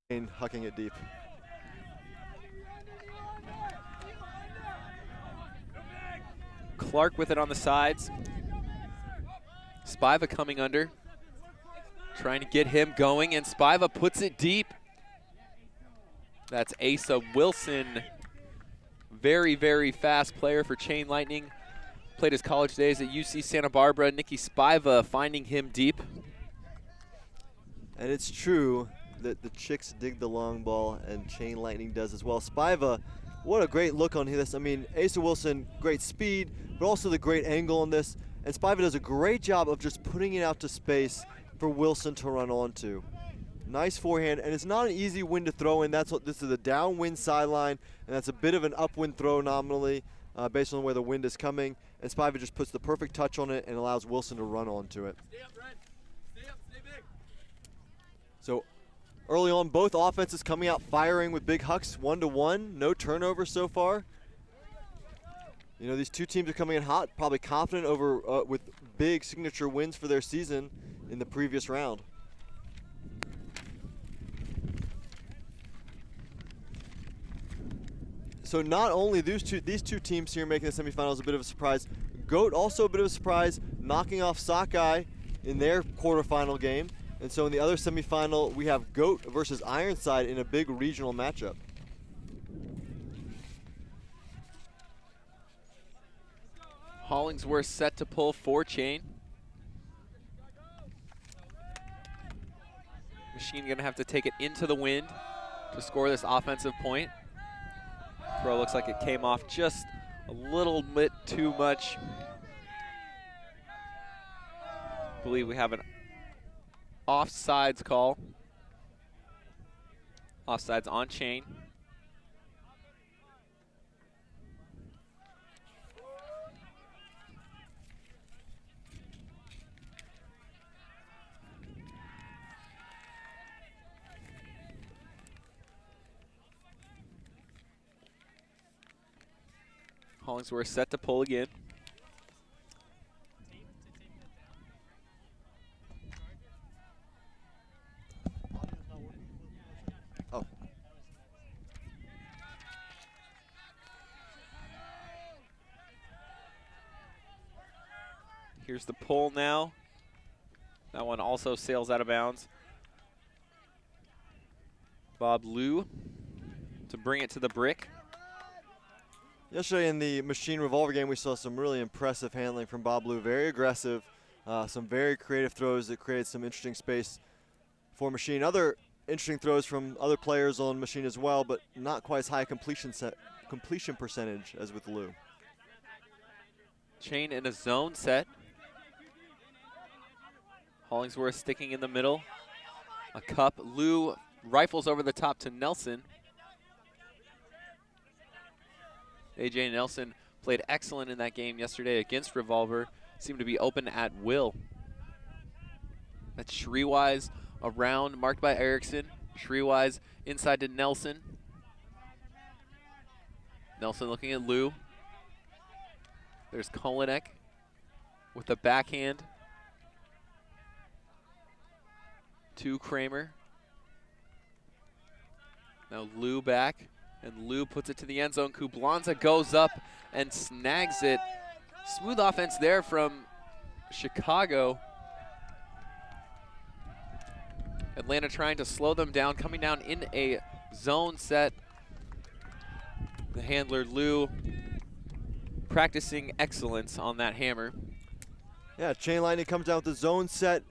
and hucking it deep. Clark with it on the sides. Spiva coming under, trying to get him going, and Spiva puts it deep. That's Asa Wilson. Very, very fast player for Chain Lightning. Played his college days at UC Santa Barbara. Nikki Spiva finding him deep. And it's true that the Chicks dig the long ball, and Chain Lightning does as well. Spiva, what a great look on this. I mean, Asa Wilson, great speed, but also the great angle on this. And Spiva does a great job of just putting it out to space for Wilson to run onto. Nice forehand, and it's not an easy wind to throw in. This is a downwind sideline, and that's a bit of an upwind throw nominally based on where the wind is coming. And Spiva just puts the perfect touch on it and allows Wilson to run onto it. Stay up, Red. Stay up, stay big. So early on, both offenses coming out firing with big hucks, 1-1, no turnovers so far. You know, these two teams are coming in hot, probably confident over with big signature wins for their season in the previous round. So not only these two teams here making the semifinals a bit of a surprise, Goat also a bit of a surprise, knocking off Sockeye in their quarterfinal game. And so in the other semifinal, we have Goat versus Ironside in a big regional matchup. Hollingsworth set to pull for Chain. Machine gonna have to take it into the wind to score this offensive point. Throw looks like it came off just a little bit too much. I believe we have an offsides call. Offsides on Chain. Hollingsworth set to pull again. Oh. Here's the pull now. That one also sails out of bounds. Bob Liu to bring it to the brick. Yesterday in the Machine Revolver game, we saw some really impressive handling from Bob Liu. Very aggressive, some very creative throws that created some interesting space for Machine. Other interesting throws from other players on Machine as well, but not quite as high a completion percentage as with Liu. Chain in a zone set. Hollingsworth sticking in the middle. A cup. Liu rifles over the top to Nelson. AJ Nelson played excellent in that game yesterday against Revolver. Seemed to be open at will. That's Shreewise around, marked by Erickson. Shreewise inside to Nelson. Nelson looking at Liu. There's Kolinek with the backhand to Kramer. Now Liu back. And Liu puts it to the end zone. Kublanza goes up and snags it. Smooth offense there from Chicago. Atlanta trying to slow them down, coming down in a zone set. The handler, Liu, practicing excellence on that hammer. Yeah, Chain Lightning comes down with the zone set.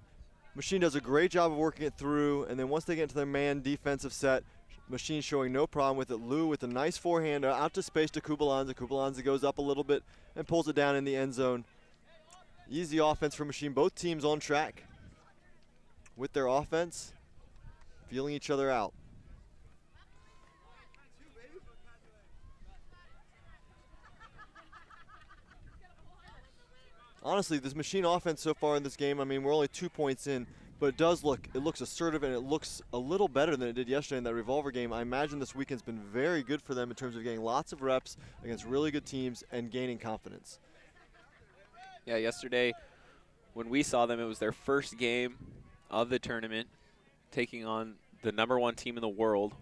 Machine does a great job of working it through, and then once they get into their man defensive set, Machine showing no problem with it. Liu with a nice forehand out to space to Kublanza. Kublanza goes up a little bit and pulls it down in the end zone. Easy offense for Machine. Both teams on track with their offense, feeling each other out. Honestly, this Machine offense so far in this game, I mean, we're only 2 points in, but it looks assertive, and it looks a little better than it did yesterday in that Revolver game. I imagine this weekend's been very good for them in terms of getting lots of reps against really good teams and gaining confidence. Yeah, yesterday when we saw them, it was their first game of the tournament, taking on the #1 team in the world.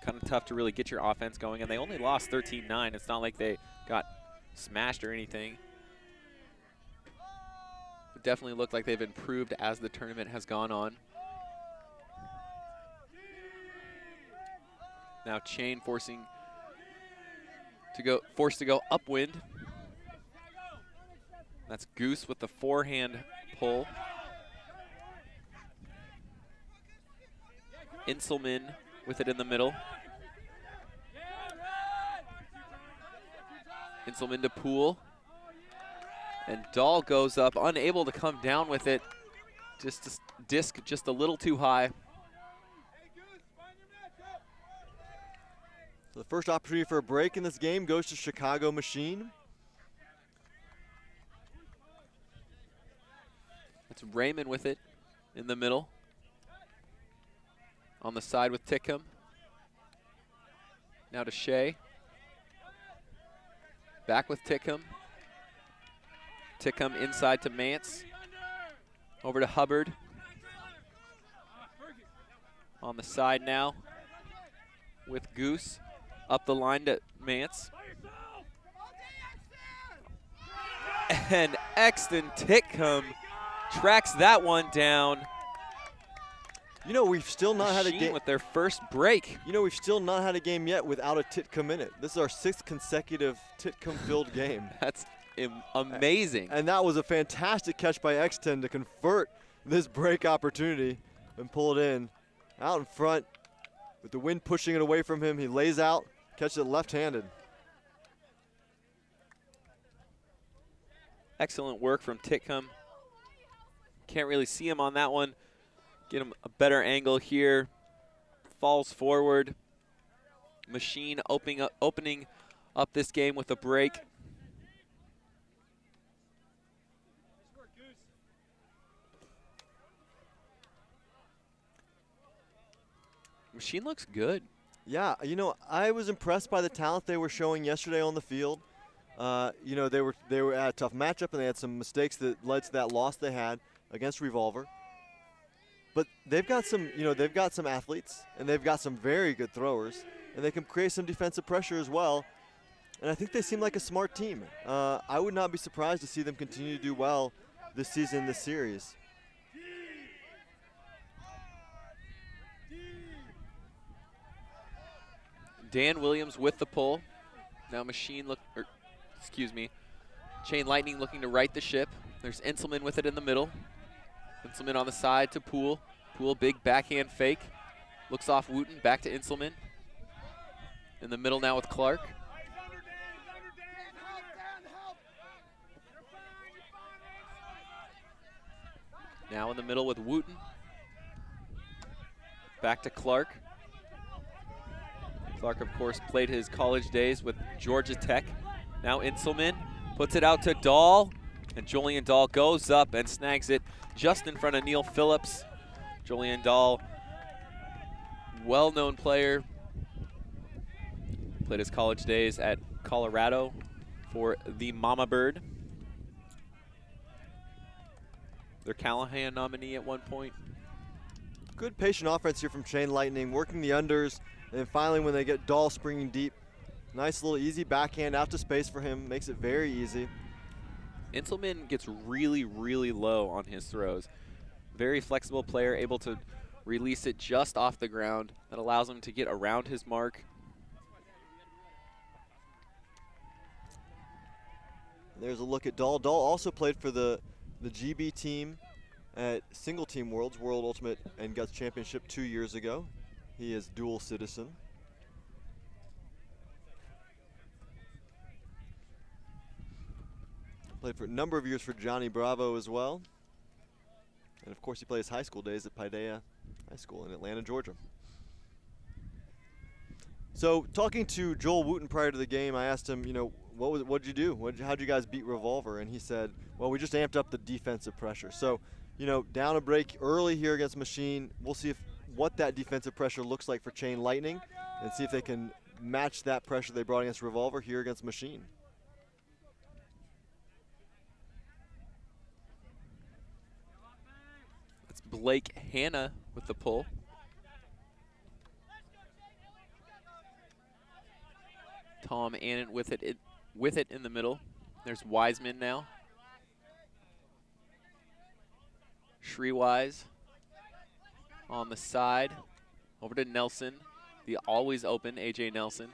Kind of tough to really get your offense going, and they only lost 13-9. It's not like they got smashed or anything. It definitely looked like they've improved as the tournament has gone on. Now Chain forced to go upwind. That's Goose with the forehand pull. Inselman with it in the middle. Inselman to Poole. And Dahl goes up, unable to come down with it. Just disc just a little too high. So the first opportunity for a break in this game goes to Chicago Machine. That's Raymond with it in the middle. On the side with Tickham. Now to Shea. Back with Tickham. Tickham inside to Mance. Over to Hubbard. On the side now with Goose. Up the line to Mance. And Exton Tickham tracks that one down. You know, we've still not had a game with their first break. You know, we've still not had a game yet without a Titcomb in it. This is our 6th consecutive Titcomb-filled game. That's amazing. And that was a fantastic catch by Exton to convert this break opportunity and pull it in. Out in front, with the wind pushing it away from him, he lays out, catches it left-handed. Excellent work from Titcomb. Can't really see him on that one. Get him a better angle here. Falls forward. Machine opening up this game with a break. Machine looks good. Yeah, you know, I was impressed by the talent they were showing yesterday on the field. You know, they were at a tough matchup and they had some mistakes that led to that loss they had against Revolver. But they've got some, you know, they've got some athletes and they've got some very good throwers and they can create some defensive pressure as well. And I think they seem like a smart team. I would not be surprised to see them continue to do well this season, this series. Dan Williams with the pull. Now Chain Lightning looking to right the ship. There's Inselman with it in the middle. Inselman on the side to Poole. Poole, big backhand fake. Looks off Wooten, back to Inselman. In the middle now with Clark. Now in the middle with Wooten. Back to Clark. Clark, of course, played his college days with Georgia Tech. Now Inselman puts it out to Dahl. And Julian Dahl goes up and snags it just in front of Neil Phillips. Julian Dahl, well-known player. Played his college days at Colorado for the Mama Bird. Their Callahan nominee at one point. Good patient offense here from Chain Lightning, working the unders. And then finally when they get Dahl springing deep, nice little easy backhand out to space for him, makes it very easy. Inselman gets really, really low on his throws. Very flexible player, able to release it just off the ground. That allows him to get around his mark. There's a look at Dahl. Dahl also played for the GB team at Single Team Worlds, World Ultimate and Guts Championship 2 years ago. He is dual citizen. Played for a number of years for Johnny Bravo as well. And of course he played his high school days at Paideia High School in Atlanta, Georgia. So talking to Joel Wooten prior to the game, I asked him, you know, what'd you do? How'd you guys beat Revolver? And he said, well, we just amped up the defensive pressure. So, you know, down a break early here against Machine. We'll see what that defensive pressure looks like for Chain Lightning and see if they can match that pressure they brought against Revolver here against Machine. Blake Hanna with the pull. Tom Annan with it in the middle. There's Wiseman now. Shreewise on the side. Over to Nelson, the always open AJ Nelson.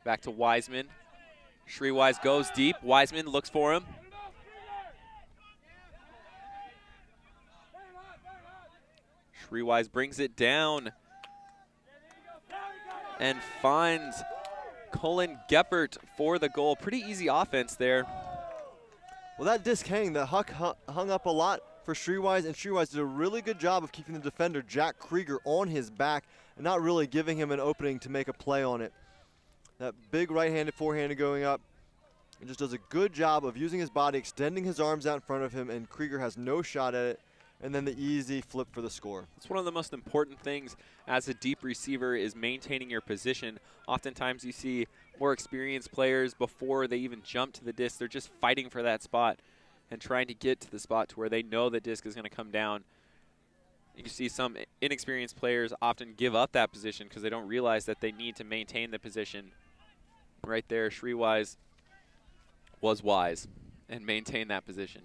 Back to Wiseman. Shreewise goes deep. Wiseman looks for him. Shreewise brings it down and finds Colin Geppert for the goal. Pretty easy offense there. Well, that disc hang, the huck hung up a lot for Shreewise, and Shreewise did a really good job of keeping the defender, Jack Krieger, on his back and not really giving him an opening to make a play on it. That big right-handed forehand going up, and just does a good job of using his body, extending his arms out in front of him, and Krieger has no shot at it. And then the easy flip for the score. It's one of the most important things as a deep receiver is maintaining your position. Oftentimes you see more experienced players before they even jump to the disc. They're just fighting for that spot and trying to get to the spot to where they know the disc is going to come down. You see some inexperienced players often give up that position because they don't realize that they need to maintain the position. Right there, Shreewise was wise and maintained that position.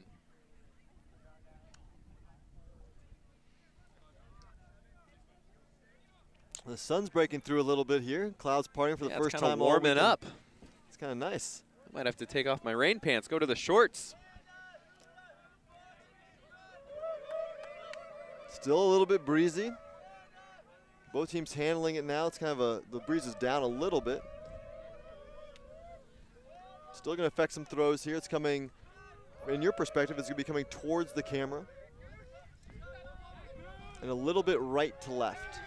The sun's breaking through a little bit here. Clouds parting for the first time all warming weekend. up. It's kind of nice. I might have to take off my rain pants, go to the shorts. Still a little bit breezy. Both teams handling it now. It's kind of the breeze is down a little bit. Still going to affect some throws here. It's coming, in your perspective, it's going to be coming towards the camera. And a little bit right to left.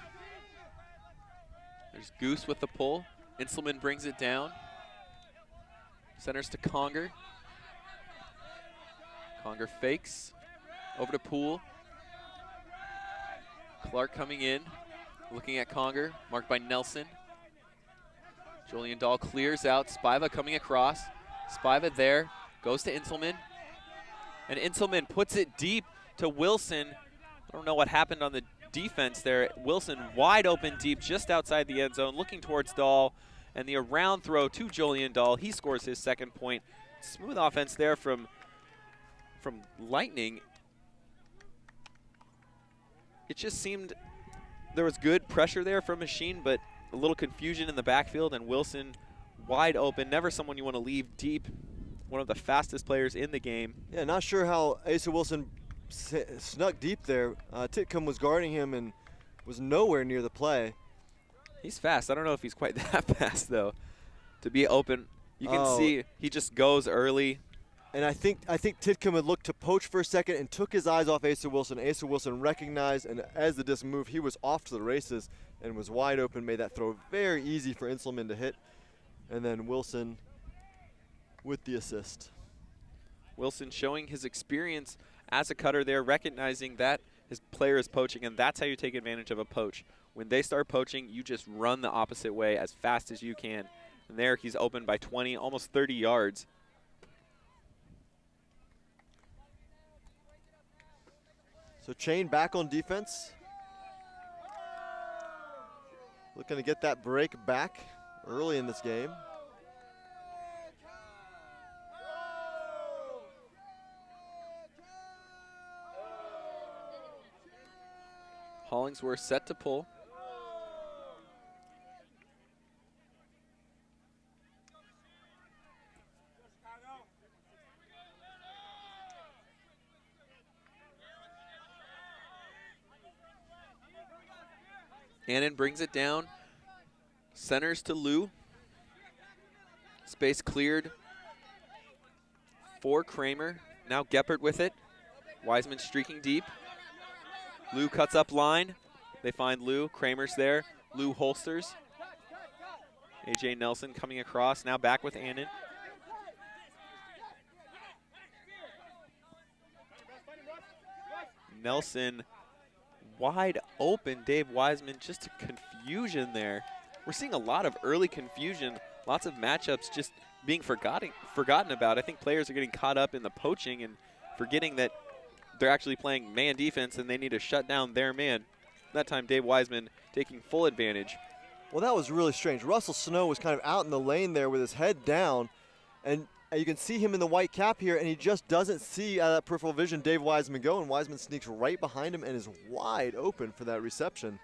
There's Goose with the pull. Inselman brings it down. Centers to Conger. Conger fakes. Over to Poole. Clark coming in. Looking at Conger. Marked by Nelson. Julian Dahl clears out. Spiva coming across. Spiva there. Goes to Inselman. And Inselman puts it deep to Wilson. I don't know what happened on the defense there. Wilson wide open deep just outside the end zone, looking towards Dahl, and the around throw to Julian Dahl. He scores his second point. Smooth offense there from Lightning. It just seemed there was good pressure there from Machine, but a little confusion in the backfield, and Wilson wide open, never someone you want to leave deep. One of the fastest players in the game. Yeah, not sure how Asa Wilson snuck deep there. Titcomb was guarding him and was nowhere near the play. He's fast. I don't know if he's quite that fast, though, to be open. You can see he just goes early. And I think Titcomb had looked to poach for a second and took his eyes off Asa Wilson. Asa Wilson recognized, and as the disc moved, he was off to the races and was wide open, made that throw very easy for Inselman to hit. And then Wilson with the assist. Wilson showing his experience as a cutter there, recognizing that his player is poaching, and that's how you take advantage of a poach. When they start poaching, you just run the opposite way as fast as you can. And there he's open by 20, almost 30 yards. So Chain back on defense. Looking to get that break back early in this game. Hollingsworth set to pull. Annan brings it down. Centers to Lou. Space cleared for Kramer. Now Geppert with it. Wiseman streaking deep. Lou cuts up line. They find Lou. Kramer's there. Lou holsters. AJ Nelson coming across. Now back with Annan. Nelson wide open. Dave Wiseman, just a confusion there. We're seeing a lot of early confusion. Lots of matchups just being forgotten about. I think players are getting caught up in the poaching and forgetting that they're actually playing man defense and they need to shut down their man. That time Dave Wiseman taking full advantage. Well, that was really strange. Russell Snow was kind of out in the lane there with his head down, and you can see him in the white cap here, and he just doesn't see out of that peripheral vision Dave Wiseman go, and Wiseman sneaks right behind him and is wide open for that reception.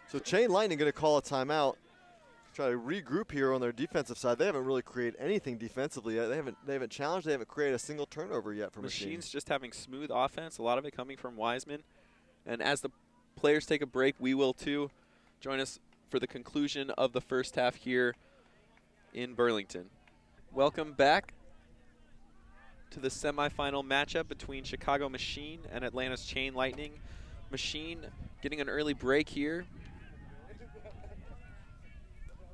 So Chain Lightning going to call a timeout, try to regroup here on their defensive side. They haven't really created anything defensively yet. They haven't challenged. They haven't created a single turnover yet for Machine. Machine's just having smooth offense, a lot of it coming from Wiseman. And as the players take a break, we will too. Join us for the conclusion of the first half here in Burlington. Welcome back to the semifinal matchup between Chicago Machine and Atlanta's Chain Lightning. Machine getting an early break here.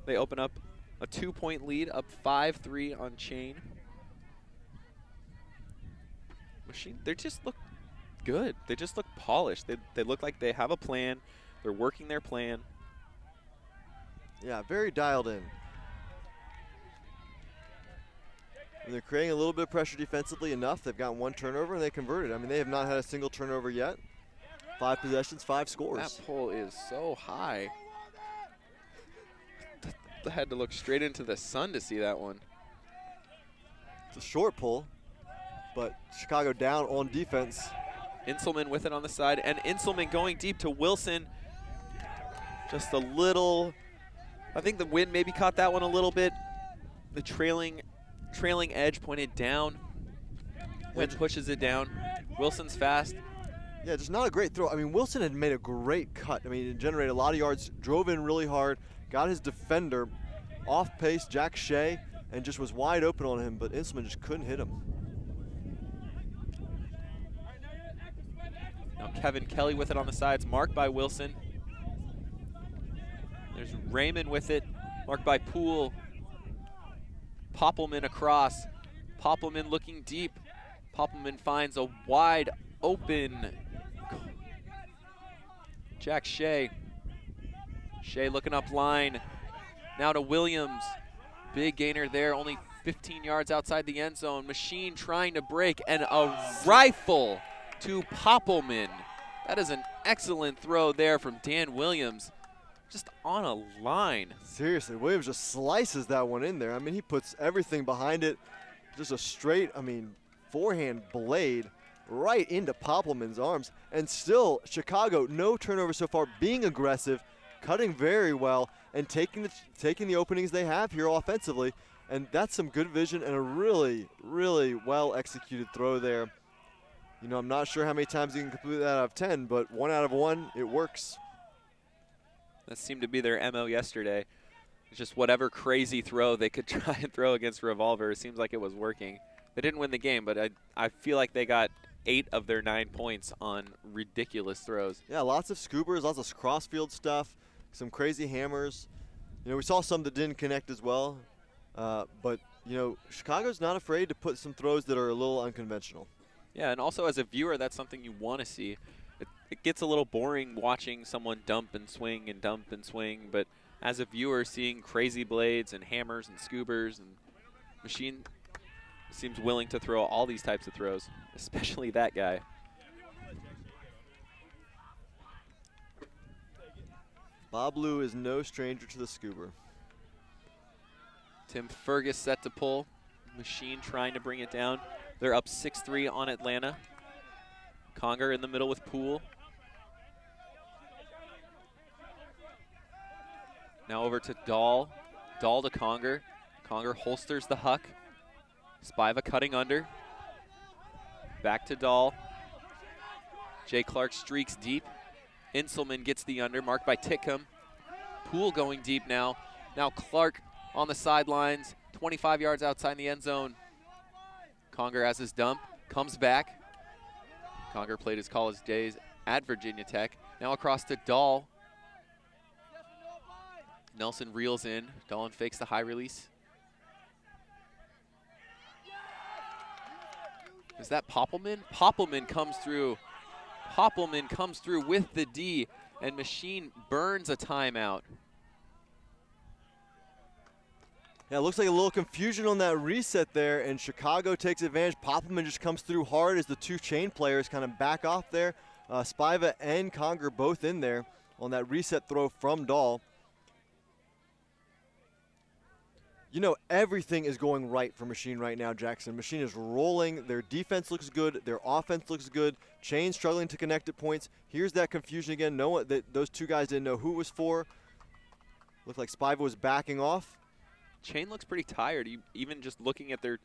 They open up a 2-point lead, up 5-3 on Chain. Machine, they just look good. They just look polished. They look like they have a plan. They're working their plan. Yeah, very dialed in. And they're creating a little bit of pressure defensively enough. They've gotten one turnover and they converted. I mean, they have not had a single turnover yet. 5 possessions, 5 scores. That pull is so high. I had to look straight into the sun to see that one. It's a short pull, but Chicago down on defense. Inselman with it on the side, and Inselman going deep to Wilson. Just a little, I think the wind maybe caught that one a little bit. The trailing edge pointed down. Wind pushes it down. Wilson's fast. Yeah, just not a great throw. I mean, Wilson had made a great cut. I mean, it generated a lot of yards, drove in really hard, got his defender off pace, Jack Shea, and just was wide open on him, but Inselman just couldn't hit him. Now Kevin Kelly with it on the sides, marked by Wilson. There's Raymond with it, marked by Poole. Poppelman across. Poppelman looking deep. Poppelman finds a wide open Jack Shea. Shea looking up line. Now to Williams. Big gainer there, only 15 yards outside the end zone. Machine trying to break, and a rifle to Poppelman. That is an excellent throw there from Dan Williams. Just on a line. Seriously, Williams just slices that one in there. I mean, he puts everything behind it. Just a straight, forehand blade right into Poppelman's arms. And still, Chicago, no turnover so far, being aggressive, cutting very well, and taking the openings they have here offensively. And that's some good vision and a really, really well-executed throw there. You know, I'm not sure how many times you can complete that out of 10, but 1 out of 1, it works. That seemed to be their MO yesterday. It's just whatever crazy throw they could try and throw against Revolver. It seems like it was working. They didn't win the game, but I feel like they got 8 of their 9 points on ridiculous throws. Yeah, lots of scoobers, lots of crossfield stuff, some crazy hammers. You know, we saw some that didn't connect as well. But, you know, Chicago's not afraid to put some throws that are a little unconventional. Yeah, and also as a viewer, that's something you want to see. It gets a little boring watching someone dump and swing and dump and swing, but as a viewer, seeing crazy blades and hammers and scoobers, and Machine seems willing to throw all these types of throws, especially that guy. Bob Lou is no stranger to the scoober. Tim Fergus set to pull. Machine trying to bring it down. They're up 6-3 on Atlanta. Conger in the middle with Poole. Now over to Dahl. Dahl to Conger. Conger holsters the huck. Spiva cutting under. Back to Dahl. Jay Clark streaks deep. Inselman gets the under, marked by Titcomb. Poole going deep now. Now Clark on the sidelines, 25 yards outside the end zone. Conger has his dump, comes back. Conger played his college days at Virginia Tech. Now across to Dahl. Nelson reels in. Dolan fakes the high release. Is that Poppelman? Poppelman comes through. Poppelman comes through with the D, and Machine burns a timeout. Yeah, it looks like a little confusion on that reset there, and Chicago takes advantage. Poppelman just comes through hard as the two chain players kind of back off there. Spiva and Conger both in there on that reset throw from Dahl. You know, everything is going right for Machine right now, Jackson. Machine is rolling. Their defense looks good. Their offense looks good. Chain struggling to connect at points. Here's that confusion again. Those two guys didn't know who it was for. Looked like Spiva was backing off. Chain looks pretty tired. Even just looking at their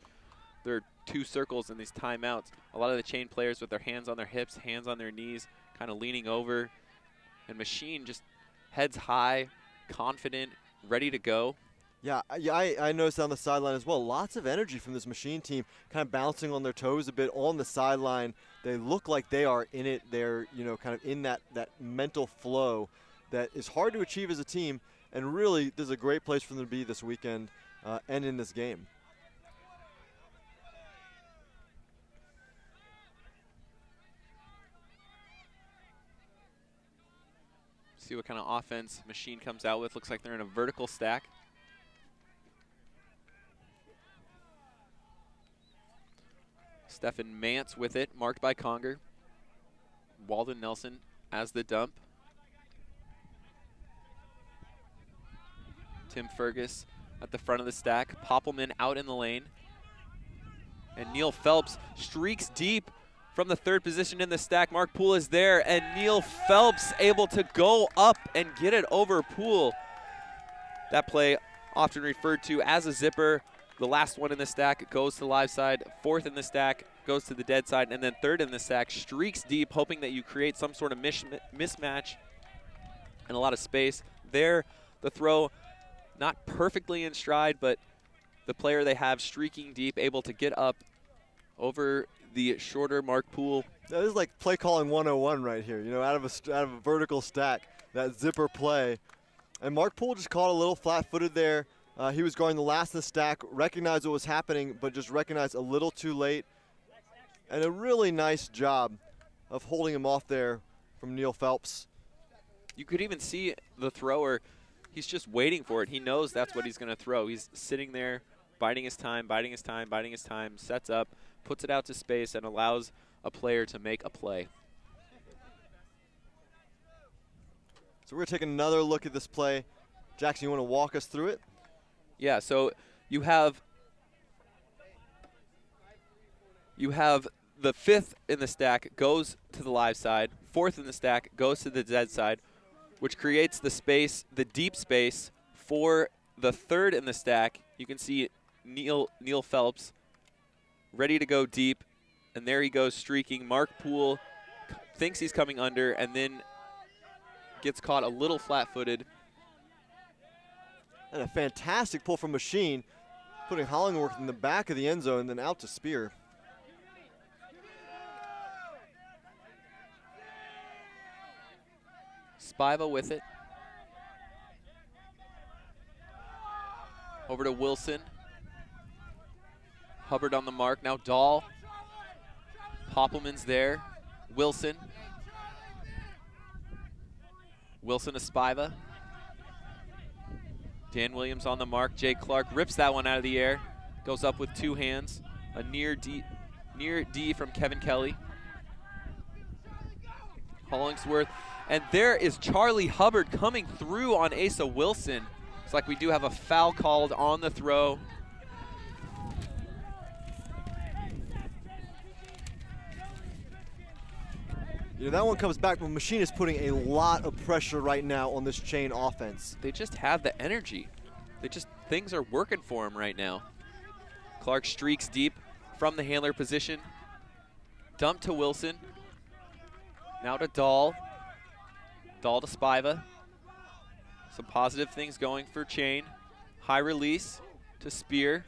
2 circles in these timeouts. A lot of the Chain players with their hands on their hips, hands on their knees, kind of leaning over. And Machine just heads high, confident, ready to go. Yeah, I noticed on the sideline as well. Lots of energy from this Machine team, kind of bouncing on their toes a bit on the sideline. They look like they are in it. They're, you know, kind of in that mental flow that is hard to achieve as a team. And really, this is a great place for them to be this weekend and in this game. See what kind of offense Machine comes out with. Looks like they're in a vertical stack. Stefan Mance with it, marked by Conger. Walden Nelson as the dump. Tim Fergus at the front of the stack. Poppelman out in the lane. And Neil Phelps streaks deep from the 3rd position in the stack. Mark Poole is there, and Neil Phelps able to go up and get it over Poole. That play often referred to as a zipper. The last one in the stack goes to the live side. 4th in the stack goes to the dead side. And then 3rd in the stack streaks deep, hoping that you create some sort of mismatch and a lot of space. There, the throw not perfectly in stride, but the player they have streaking deep, able to get up over the shorter Mark Poole. That is like play calling 101 right here, you know, out of a vertical stack, that zipper play. And Mark Poole just caught a little flat-footed there. He was guarding the last in the stack, recognized what was happening, but just recognized a little too late. And a really nice job of holding him off there from Neil Phelps. You could even see the thrower, he's just waiting for it. He knows that's what he's going to throw. He's sitting there, biding his time, sets up, puts it out to space, and allows a player to make a play. So we're going to take another look at this play. Jackson, you want to walk us through it? Yeah, so you have the 5th in the stack goes to the live side, 4th in the stack goes to the dead side, which creates the space, the deep space for the 3rd in the stack. You can see Neil Phelps ready to go deep, and there he goes streaking. Mark Poole thinks he's coming under and then gets caught a little flat-footed. And a fantastic pull from Machine, putting Hollingworth in the back of the end zone and then out to Spear. Spiva with it. Over to Wilson. Hubbard on the mark. Now Dahl. Poppelman's there. Wilson. Wilson to Spiva. Dan Williams on the mark. Jay Clark rips that one out of the air. Goes up with 2 hands. A near D from Kevin Kelly. Hollingsworth. And there is Charlie Hubbard coming through on Asa Wilson. It's like we do have a foul called on the throw. You know, that one comes back, but Machine is putting a lot of pressure right now on this Chain offense. They just have the energy. Things are working for him right now. Clark streaks deep from the handler position. Dump to Wilson. Now to Dahl. Dahl to Spiva. Some positive things going for Chain. High release to Spear.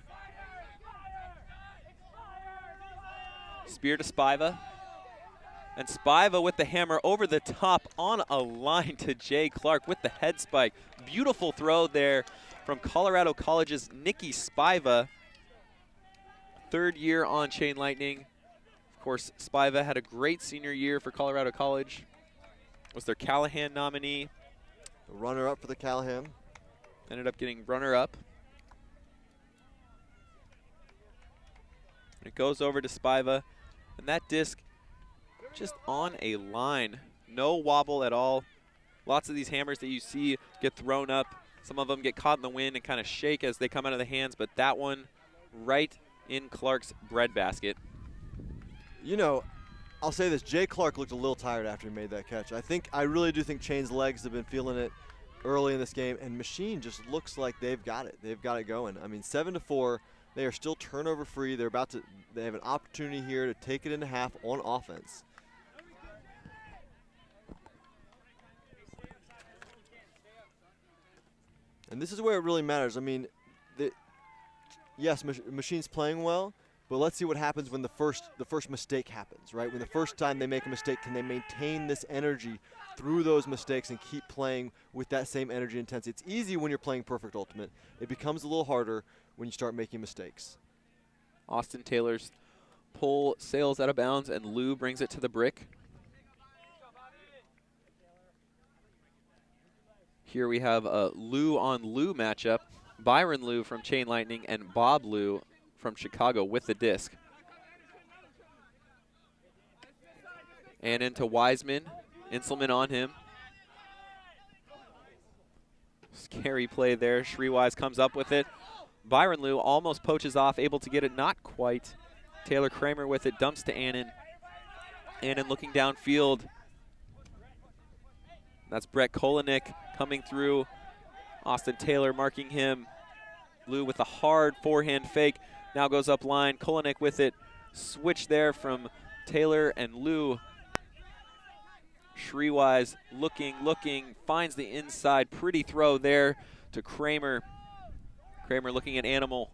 Spear to Spiva. And Spiva with the hammer over the top on a line to Jay Clark with the head spike. Beautiful throw there from Colorado College's Nikki Spiva. 3rd year on Chain Lightning. Of course, Spiva had a great senior year for Colorado College. Was their Callahan nominee. The runner-up for the Callahan. Ended up getting runner-up. It goes over to Spiva. And that disc just on a line. No wobble at all. Lots of these hammers that you see get thrown up Some of them get caught in the wind and kind of shake as they come out of the hands, but that one right in Clark's breadbasket. You know, I'll say this, Jay Clark looked a little tired after he made that catch. I really do think Chain's legs have been feeling it early in this game, and Machine just looks like they've got it. They've got it going. I mean, 7-4, they are still turnover free. They have an opportunity here to take it into half on offense. And this is where it really matters. I mean, yes, Machine's playing well, but let's see what happens when the first mistake happens, right? When the first time they make a mistake, can they maintain this energy through those mistakes and keep playing with that same energy and intensity? It's easy when you're playing perfect ultimate. It becomes a little harder when you start making mistakes. Austin Taylor's pull sails out of bounds, and Lou brings it to the brick. Here we have a Lou on Lou matchup. Byron Lou from Chain Lightning and Bob Lou from Chicago with the disc. And into Wiseman. Inselman on him. Scary play there. Shreewise comes up with it. Byron Lou almost poaches off, able to get it, not quite. Taylor Kramer with it, dumps to Annan. Annan looking downfield. That's Brett Kolinek coming through. Austin Taylor marking him. Lou with a hard forehand fake. Now goes up line. Kolinek with it. Switch there from Taylor and Lou. Shreewise looking, finds the inside. Pretty throw there to Kramer. Kramer looking at Animal.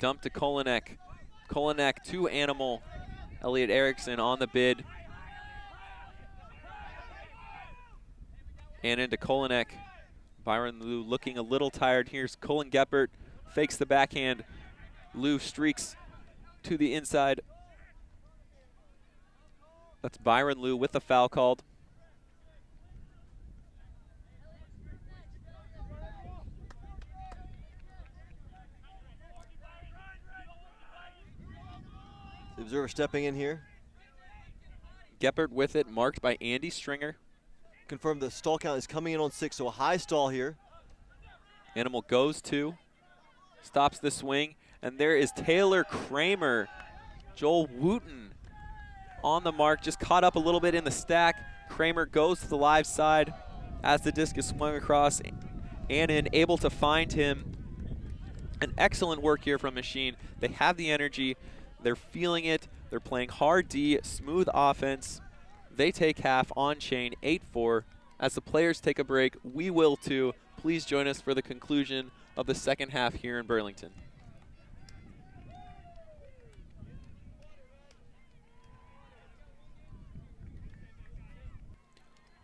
Dump to Kolinek. Kolinek to Animal. Elliot Erickson on the bid. And into Kolinek. Byron Lou looking a little tired. Here's Colin Geppert. Fakes the backhand. Lou streaks to the inside. That's Byron Lou with the foul called. The observer stepping in here. Geppert with it, marked by Andy Stringer. Confirm the stall count is coming in on 6, so a high stall here. Animal goes to, stops the swing, and there is Taylor Kramer. Joel Wooten on the mark, just caught up a little bit in the stack. Kramer goes to the live side as the disc is swung across. Annan able to find him. An excellent work here from Machine. They have the energy. They're feeling it. They're playing hard D, smooth offense. They take half on Chain, 8-4. As the players take a break, we will too. Please join us for the conclusion of the second half here in Burlington.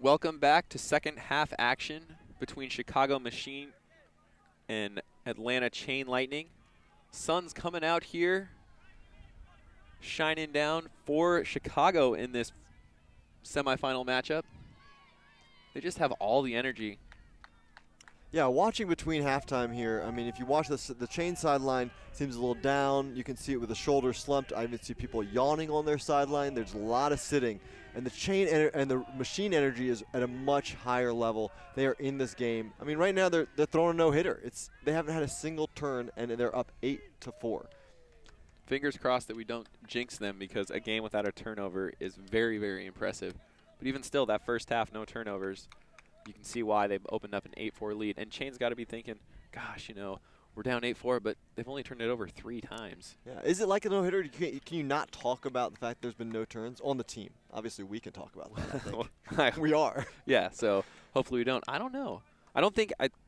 Welcome back to second half action between Chicago Machine and Atlanta Chain Lightning. Sun's coming out here, shining down for Chicago in this semifinal matchup. They just have all the energy. Yeah, watching between halftime here, I mean, if you watch this, the Chain sideline seems a little down. You can see it with the shoulders slumped. I even see people yawning on their sideline. There's a lot of sitting. And the Chain and the Machine energy is at a much higher level. They are in this game. I mean, right now they're throwing a no-hitter. They haven't had a single turn, and they're up 8-4. Fingers crossed that we don't jinx them, because a game without a turnover is very, very impressive. But even still, that first half, no turnovers, you can see why they've opened up an 8-4 lead. And Chain's got to be thinking, gosh, you know, we're down 8-4, but they've only turned it over 3 times. Yeah, is it like a no-hitter? Can you not talk about the fact there's been no turns on the team? Obviously, we can talk about that, I think. We are. Yeah, so hopefully we don't. I don't know. I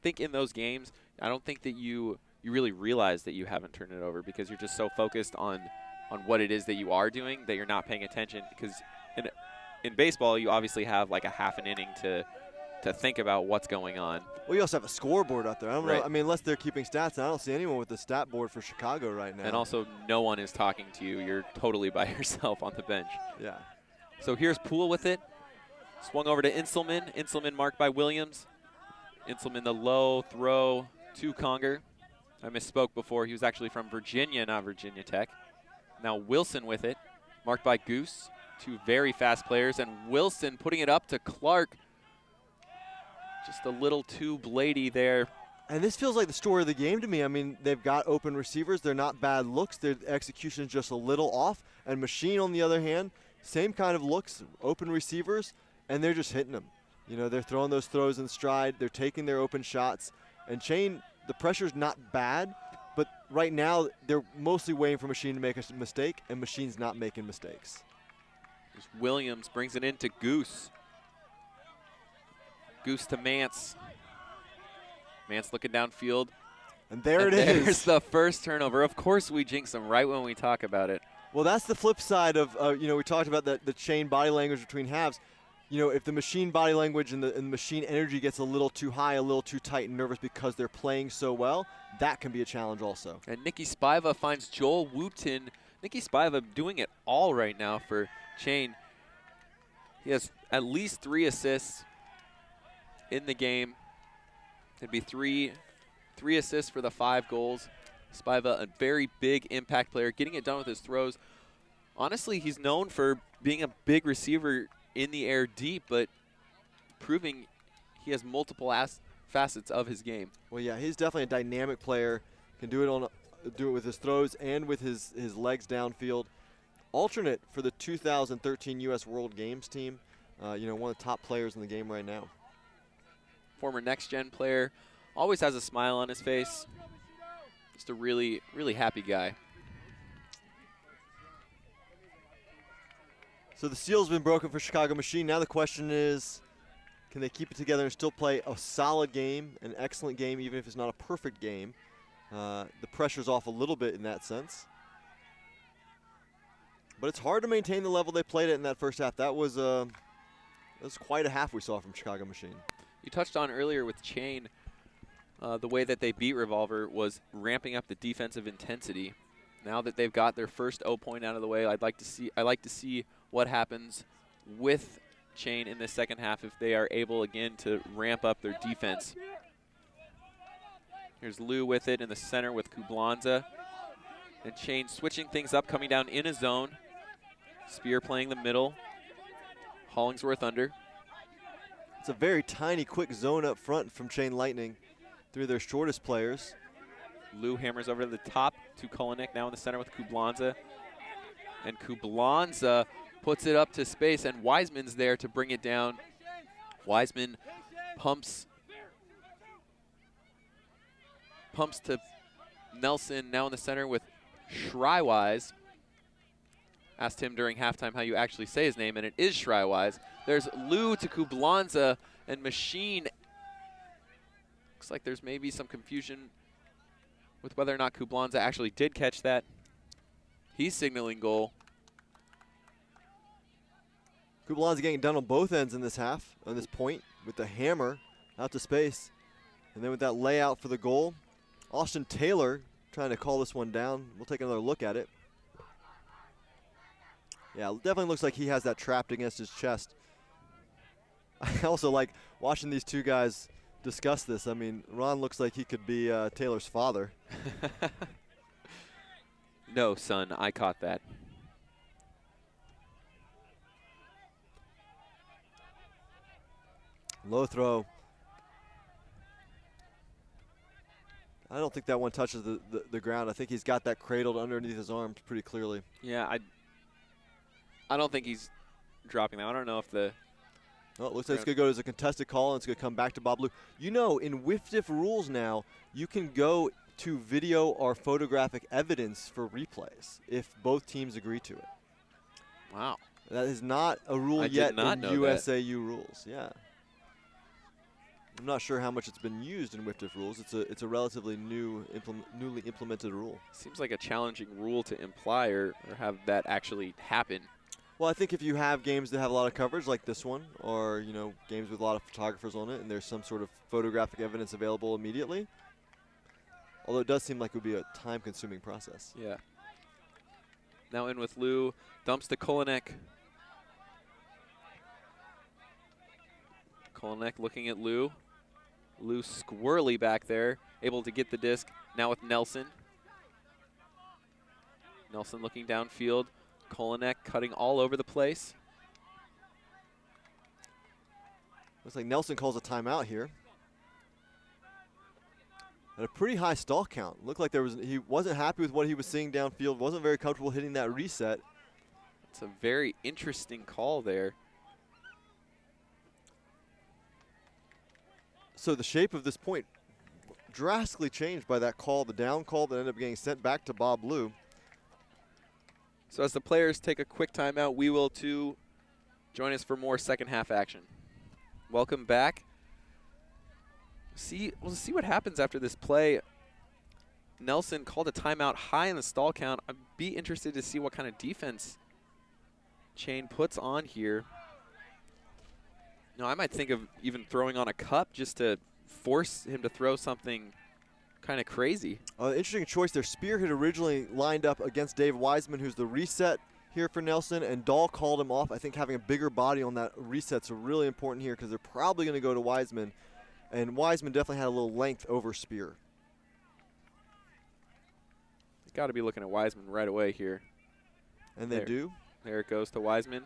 think in those games, I don't think that you really realize that you haven't turned it over, because you're just so focused on what it is that you are doing that you're not paying attention. Because in baseball, you obviously have like a half an inning to think about what's going on. Well, you also have a scoreboard out there. I don't Right. know. I mean, unless they're keeping stats, I don't see anyone with the stat board for Chicago right now. And also, no one is talking to you. You're totally by yourself on the bench. Yeah. So here's Poole with it. Swung over to Inselman. Inselman marked by Williams. Inselman the low throw to Conger. I misspoke before. He was actually from Virginia, not Virginia Tech. Now Wilson with it, marked by Goose. 2 very fast players, and Wilson putting it up to Clark. Just a little too bladey there. And this feels like the story of the game to me. I mean, they've got open receivers. They're not bad looks. Their execution is just a little off. And Machine, on the other hand, same kind of looks, open receivers, and they're just hitting them. You know, they're throwing those throws in stride. They're taking their open shots. And Chain, the pressure's not bad, but right now they're mostly waiting for Machine to make a mistake, and Machine's not making mistakes. There's Williams brings it into Goose. Goose to Mance. Mance looking downfield. And there it is. There's the first turnover. Of course we jinx them right when we talk about it. Well, that's the flip side of, you know, we talked about the Chain body language between halves. You know, if the Machine body language and the Machine energy gets a little too high, a little too tight and nervous because they're playing so well, that can be a challenge also. And Nicky Spiva finds Joel Wooten. Nicky Spiva doing it all right now for Chain. He has at least 3 assists in the game. It'd be three assists for the 5 goals. Spiva, a very big impact player, getting it done with his throws. Honestly, he's known for being a big receiver in the air deep, but proving he has multiple facets of his game. Well, yeah, he's definitely a dynamic player. Can do it with his throws and with his legs downfield. Alternate for the 2013 U.S. World Games team. You know, one of the top players in the game right now. Former next-gen player, always has a smile on his face. Just a really, really happy guy. So the seal's been broken for Chicago Machine. Now the question is, can they keep it together and still play a solid game, an excellent game, even if it's not a perfect game? The pressure's off a little bit in that sense. But it's hard to maintain the level they played at in that first half. That was quite a half we saw from Chicago Machine. You touched on earlier with Chain, the way that they beat Revolver was ramping up the defensive intensity. Now that they've got their first O point out of the way, I like to see what happens with Chain in the second half if they are able again to ramp up their defense. Here's Lou with it in the center with Kublanza. And Chain switching things up, coming down in a zone. Spear playing the middle. Hollingsworth under. It's a very tiny, quick zone up front from Chain Lightning through their shortest players. Lou hammers over to the top to Kolinek, now in the center with Kublanza. And Kublanza puts it up to space, and Wiseman's there to bring it down. Wiseman pumps to Nelson, now in the center with Shrywise. Asked him during halftime how you actually say his name, and it is Shrywise. There's Lou to Kublanza, and Machine. Looks like there's maybe some confusion with whether or not Kublanza actually did catch that. He's signaling goal. Kublanza getting done on both ends in this half, on this point, with the hammer out to space. And then with that layout for the goal, Austin Taylor trying to call this one down. We'll take another look at it. Yeah, it definitely looks like he has that trapped against his chest. I also like watching these two guys discuss this. I mean, Ron looks like he could be Taylor's father. No, son, I caught that. Low throw. I don't think that one touches the ground. I think he's got that cradled underneath his arms pretty clearly. Yeah, I don't think he's dropping that. I don't know if the... Oh, it looks like it's going to go as a contested call, and it's going to come back to Bob Lou. You know, in WIFDIF rules now, you can go to video or photographic evidence for replays if both teams agree to it. Wow. That is not a rule yet in USAU rules. Yeah. I'm not sure how much it's been used in WIFDIF rules. It's a relatively newly implemented rule. Seems like a challenging rule to imply or have that actually happen. Well, I think if you have games that have a lot of coverage like this one, or you know, games with a lot of photographers on it, and there's some sort of photographic evidence available immediately, although it does seem like it would be a time-consuming process. Yeah. Now in with Lou, dumps to Kolinek. Kolinek looking at Lou. Lou squirrely back there, able to get the disc. Now with Nelson. Nelson looking downfield. Kolinek cutting all over the place. Looks like Nelson calls a timeout here. at a pretty high stall count. Looked like he wasn't happy with what he was seeing downfield, wasn't very comfortable hitting that reset. It's a very interesting call there. So the shape of this point drastically changed by that call, the down call that ended up getting sent back to Bob Liu. So as the players take a quick timeout, we will too join us for more second half action. Welcome back. We'll see what happens after this play. Nelson called a timeout high in the stall count. I'd be interested to see what kind of defense Chain puts on here. No, I might think of even throwing on a cup just to force him to throw something kind of crazy. Interesting choice there. Spear had originally lined up against Dave Wiseman, who's the reset here for Nelson, and Dahl called him off. I think having a bigger body on that reset's really important here because they're probably going to go to Wiseman, and Wiseman definitely had a little length over Spear. Got to be looking at Wiseman right away here. And they do. There it goes to Wiseman.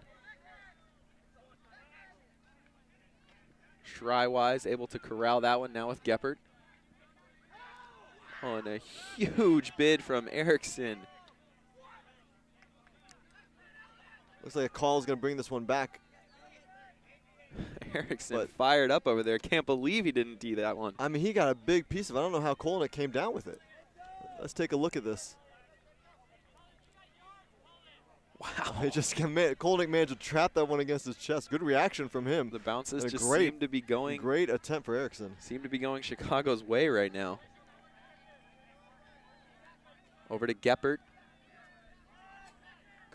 Schrywise able to corral that one now with Geppert. Oh, and a huge bid from Erickson. Looks like a call is going to bring this one back. Erickson fired up over there. Can't believe he didn't D that one. I mean, he got a big piece of it. I don't know how Kolnick came down with it. Let's take a look at this. Wow. Kolnick managed to trap that one against his chest. Good reaction from him. The bounces just seem to be going. Great attempt for Erickson. Seem to be going Chicago's way right now. Over to Geppert.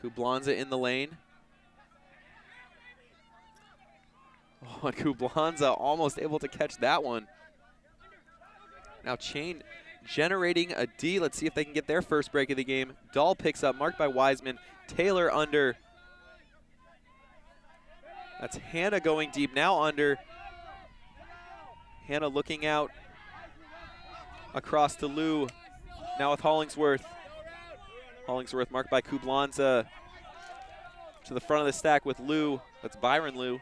Kublanza in the lane. Oh, and Kublanza almost able to catch that one. Now Chain generating a D. Let's see if they can get their first break of the game. Dahl picks up, marked by Wiseman. Taylor under. That's Hannah going deep, now under. Hannah looking out. Across to Liu. Now with Hollingsworth. Hollingsworth marked by Kublanza. To the front of the stack with Liu. That's Byron Liu.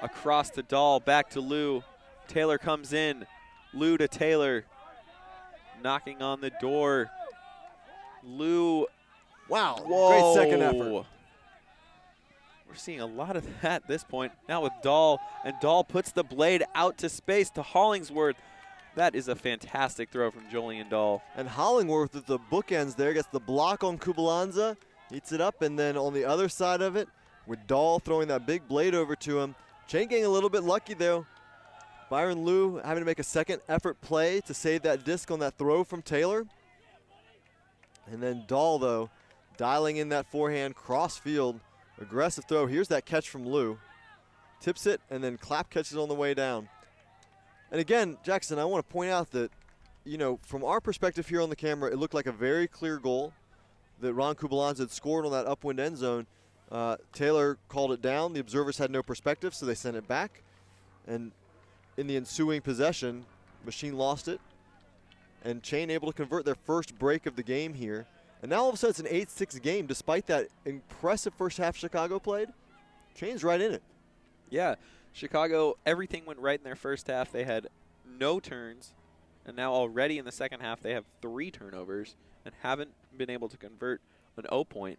Across to Dahl, back to Liu. Taylor comes in. Liu to Taylor. Knocking on the door. Liu. Wow, Whoa. Great second effort. We're seeing a lot of that at this point. Now with Dahl, and Dahl puts the blade out to space to Hollingsworth. That is a fantastic throw from Julian Dahl. And Hollingworth with the bookends there, gets the block on Kublanza, eats it up, and then on the other side of it, with Dahl throwing that big blade over to him. Chain getting a little bit lucky though. Byron Liu having to make a second effort play to save that disc on that throw from Taylor. And then Dahl though, dialing in that forehand cross field, aggressive throw. Here's that catch from Liu. Tips it and then Clapp catches on the way down. And again, Jackson, I want to point out that, you know, from our perspective here on the camera, it looked like a very clear goal that Ron Kublanza had scored on that upwind end zone. Taylor called it down. The observers had no perspective, so they sent it back. And in the ensuing possession, Machine lost it. And Chain able to convert their first break of the game here. And now all of a sudden it's an 8-6 game. Despite that impressive first half Chicago played, Chain's right in it. Yeah, Chicago, everything went right in their first half. They had no turns. And now already in the second half, they have 3 turnovers and haven't been able to convert an O point.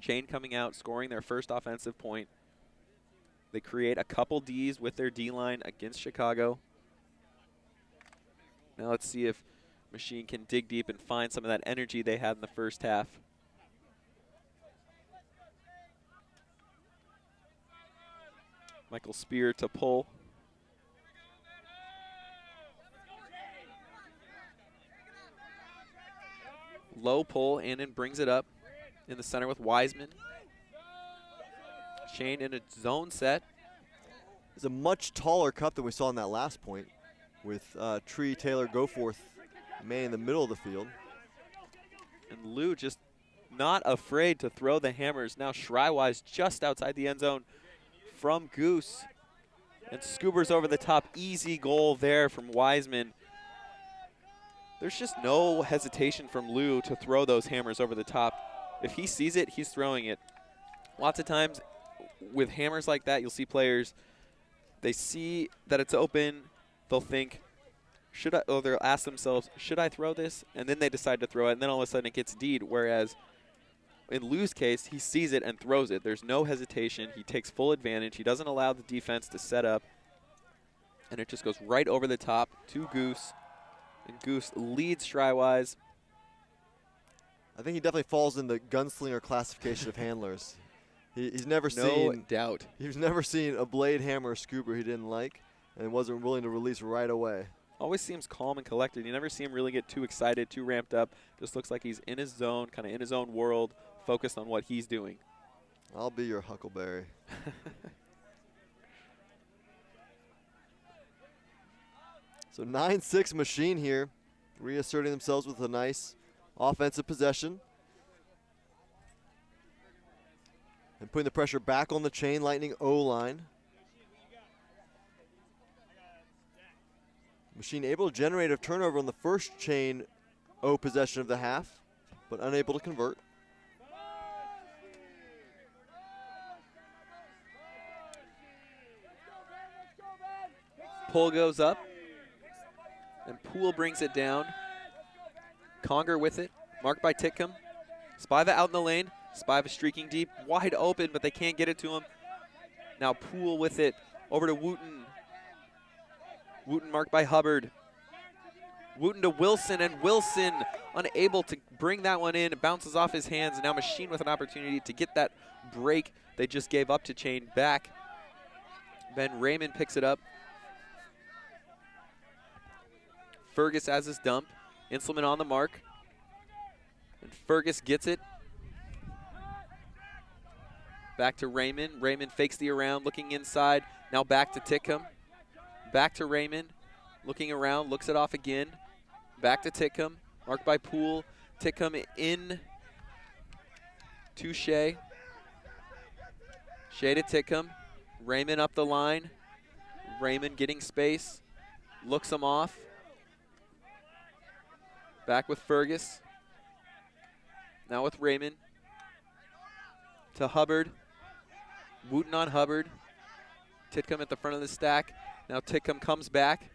Chain coming out, scoring their first offensive point. They create a couple Ds with their D-line against Chicago. Now let's see if Machine can dig deep and find some of that energy they had in the first half. Michael Spear to pull. Low pull, Annan brings it up in the center with Wiseman. Chain in a zone set. It's a much taller cup than we saw in that last point with Tree, Taylor, Goforth, man in the middle of the field. And Liu just not afraid to throw the hammers. Now Schrywise just outside the end zone from Goose. And scoobers over the top. Easy goal there from Wiseman. There's just no hesitation from Liu to throw those hammers over the top. If he sees it, he's throwing it. Lots of times, with hammers like that, you'll see players, they see that it's open, they'll think, or they'll ask themselves, should I throw this? And then they decide to throw it, and then all of a sudden it gets D'd, whereas in Lou's case, he sees it and throws it. There's no hesitation. He takes full advantage. He doesn't allow the defense to set up, and it just goes right over the top to Goose, and Goose leads Strywise. I think he definitely falls in the gunslinger classification of handlers. He's never No seen doubt. He's never seen a blade, hammer, or scooper he didn't like, and wasn't willing to release right away. Always seems calm and collected. You never see him really get too excited, too ramped up. Just looks like he's in his zone, kind of in his own world, focused on what he's doing. I'll be your Huckleberry. So 9-6 Machine here, reasserting themselves with a nice offensive possession. And putting the pressure back on the Chain Lightning O-line. Machine able to generate a turnover on the first Chain O possession of the half, but unable to convert. Pull goes up, and Poole brings it down. Conger with it, marked by Titcomb. Spiva out in the lane. Spiva streaking deep, wide open, but they can't get it to him. Now Poole with it, over to Wooten. Wooten marked by Hubbard. Wooten to Wilson, and Wilson unable to bring that one in. It bounces off his hands. Now Machine with an opportunity to get that break they just gave up to Chain back. Ben Raymond picks it up. Fergus has his dump. Inselman on the mark. And Fergus gets it. Back to Raymond. Raymond fakes the around, looking inside. Now back to Titcomb. Back to Raymond. Looking around, looks it off again. Back to Titcomb. Marked by Poole. Titcomb in to Shea. Shea to Titcomb. Raymond up the line. Raymond getting space. Looks him off. Back with Fergus. Now with Raymond. To Hubbard. Wooten on Hubbard. Titcomb at the front of the stack. Now Titcomb comes back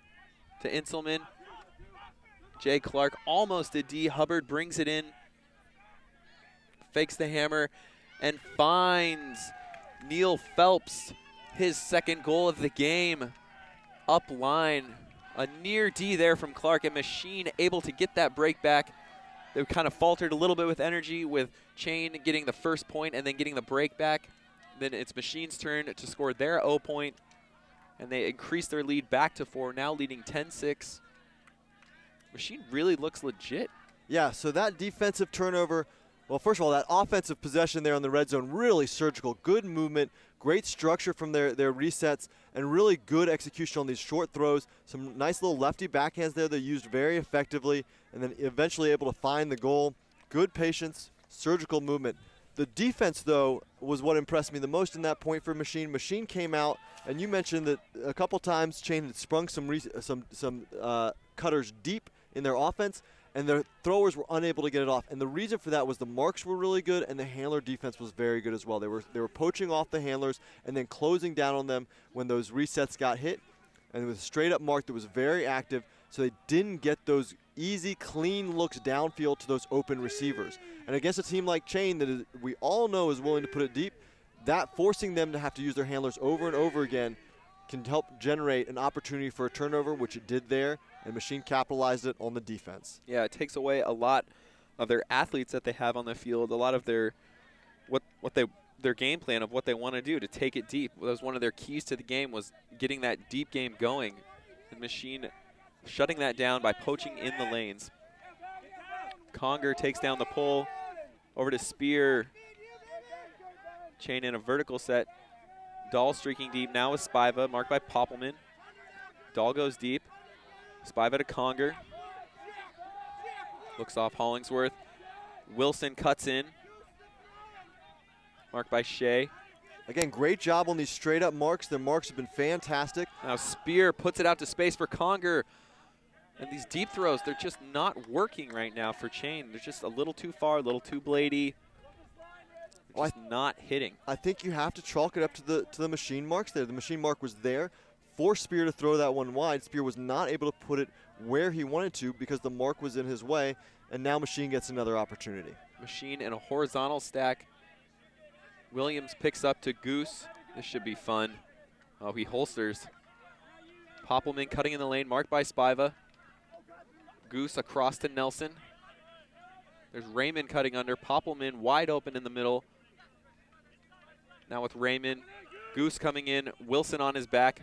to Inselman. Jay Clark almost a D. Hubbard brings it in. Fakes the hammer and finds Neil Phelps his second goal of the game. Up line. A near D there from Clark, and Machine able to get that break back. They kind of faltered a little bit with energy, with Chain getting the first point and then getting the break back. Then it's Machine's turn to score their O point, and they increase their lead back to 4, now leading 10-6. Machine really looks legit. Yeah, so that defensive turnover, well, first of all, that offensive possession there on the red zone, really surgical. Good movement, great structure from their resets, and really good execution on these short throws. Some nice little lefty backhands there they used very effectively, and then eventually able to find the goal. Good patience, surgical movement. The defense, though, was what impressed me the most in that point for Machine. Machine came out, and you mentioned that a couple times Chain had sprung some cutters deep in their offense, and their throwers were unable to get it off. And the reason for that was the marks were really good, and the handler defense was very good as well. They were poaching off the handlers and then closing down on them when those resets got hit. And it was a straight-up mark that was very active, so they didn't get those easy, clean looks downfield to those open receivers. And against a team like Chain that we all know is willing to put it deep, that forcing them to have to use their handlers over and over again can help generate an opportunity for a turnover, which it did there, and Machine capitalized it on the defense. Yeah, it takes away a lot of their athletes that they have on the field, a lot of their their game plan of what they want to do to take it deep. That was one of their keys to the game, was getting that deep game going. And Machine shutting that down by poaching in the lanes. Conger takes down the pull, over to Spear. Chain in a vertical set. Dahl streaking deep now with Spiva, marked by Poppelman. Dahl goes deep. Spiva to Conger. Looks off Hollingsworth. Wilson cuts in. Marked by Shea. Again, great job on these straight-up marks. Their marks have been fantastic. Now Spear puts it out to space for Conger. And these deep throws, they're just not working right now for Chain. They're just a little too far, a little too bladey. Just not hitting. I think you have to chalk it up to the Machine marks there. The Machine mark was there, forced Spear to throw that one wide. Spear was not able to put it where he wanted to because the mark was in his way, and now Machine gets another opportunity. Machine in a horizontal stack. Williams picks up to Goose. This should be fun. Oh, he holsters. Poppelman cutting in the lane, marked by Spiva. Goose across to Nelson. There's Raymond cutting under. Poppelman wide open in the middle. Now with Raymond. Goose coming in. Wilson on his back.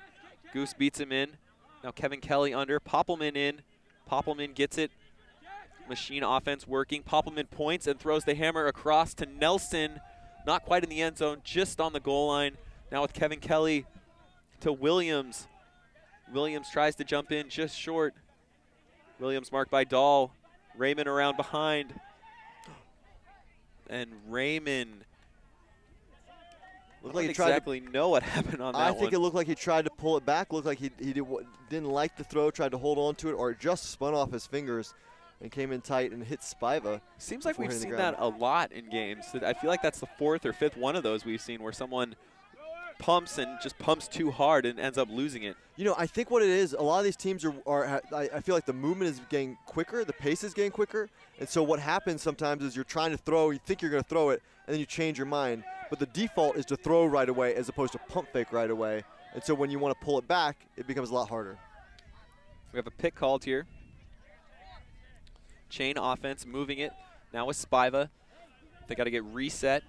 Goose beats him in. Now Kevin Kelly under. Poppelman in. Poppelman gets it. Machine offense working. Poppelman points and throws the hammer across to Nelson. Not quite in the end zone, just on the goal line. Now with Kevin Kelly to Williams. Williams tries to jump in just short. Williams marked by Dahl. Raymond around behind. And Raymond Looked like he exactly know what happened on that one. I think it looked like he tried to pull it back. Looked like he didn't like the throw, tried to hold on to it, or it just spun off his fingers and came in tight and hit Spiva. Seems like we've seen that a lot in games. I feel like that's the fourth or fifth one of those we've seen where someone pumps and just pumps too hard and ends up losing it. You know, I think what it is, a lot of these teams I feel like the movement is getting quicker, the pace is getting quicker, and so what happens sometimes is you're trying to throw, you think you're going to throw it, and then you change your mind. But the default is to throw right away as opposed to pump fake right away. And so when you want to pull it back, it becomes a lot harder. We have a pick called here. Chain offense, moving it. Now with Spiva. They got to get reset.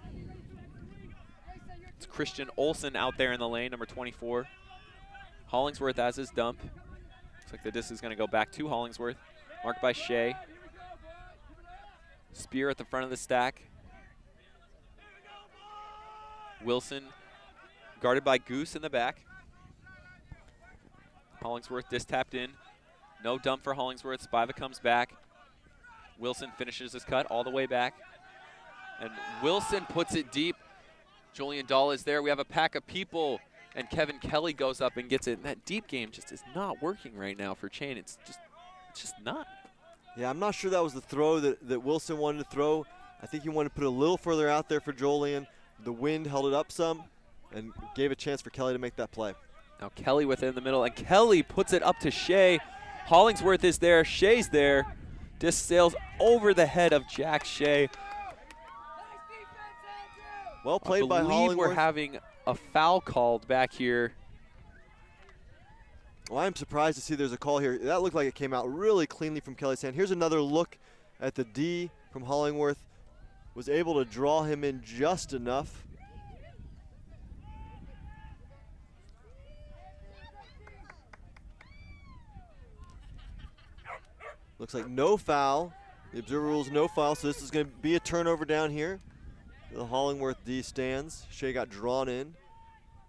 It's Christian Olsen out there in the lane, number 24. Hollingsworth has his dump. Looks like the disc is going to go back to Hollingsworth. Marked by Shea. Spear at the front of the stack. Wilson guarded by Goose in the back. Hollingsworth disc tapped in. No dump for Hollingsworth. Spiva comes back. Wilson finishes his cut all the way back. And Wilson puts it deep. Julian Dahl is there. We have a pack of people. And Kevin Kelly goes up and gets it. And that deep game just is not working right now for Chain. It's just not. Yeah, I'm not sure that was the throw that Wilson wanted to throw. I think he wanted to put it a little further out there for Julian. The wind held it up some and gave a chance for Kelly to make that play. Now Kelly within the middle, and Kelly puts it up to Shea. Hollingsworth is there. Shea's there. Disc sails over the head of Jack Shea. Well played by Hollingsworth. We're having a foul called back here. Well, I'm surprised to see there's a call here. That looked like it came out really cleanly from Kelly's hand. Here's another look at the D from Hollingworth. Was able to draw him in just enough. Looks like no foul. The observer rules no foul, so this is going to be a turnover down here. The Hollingworth D stands. Shea got drawn in.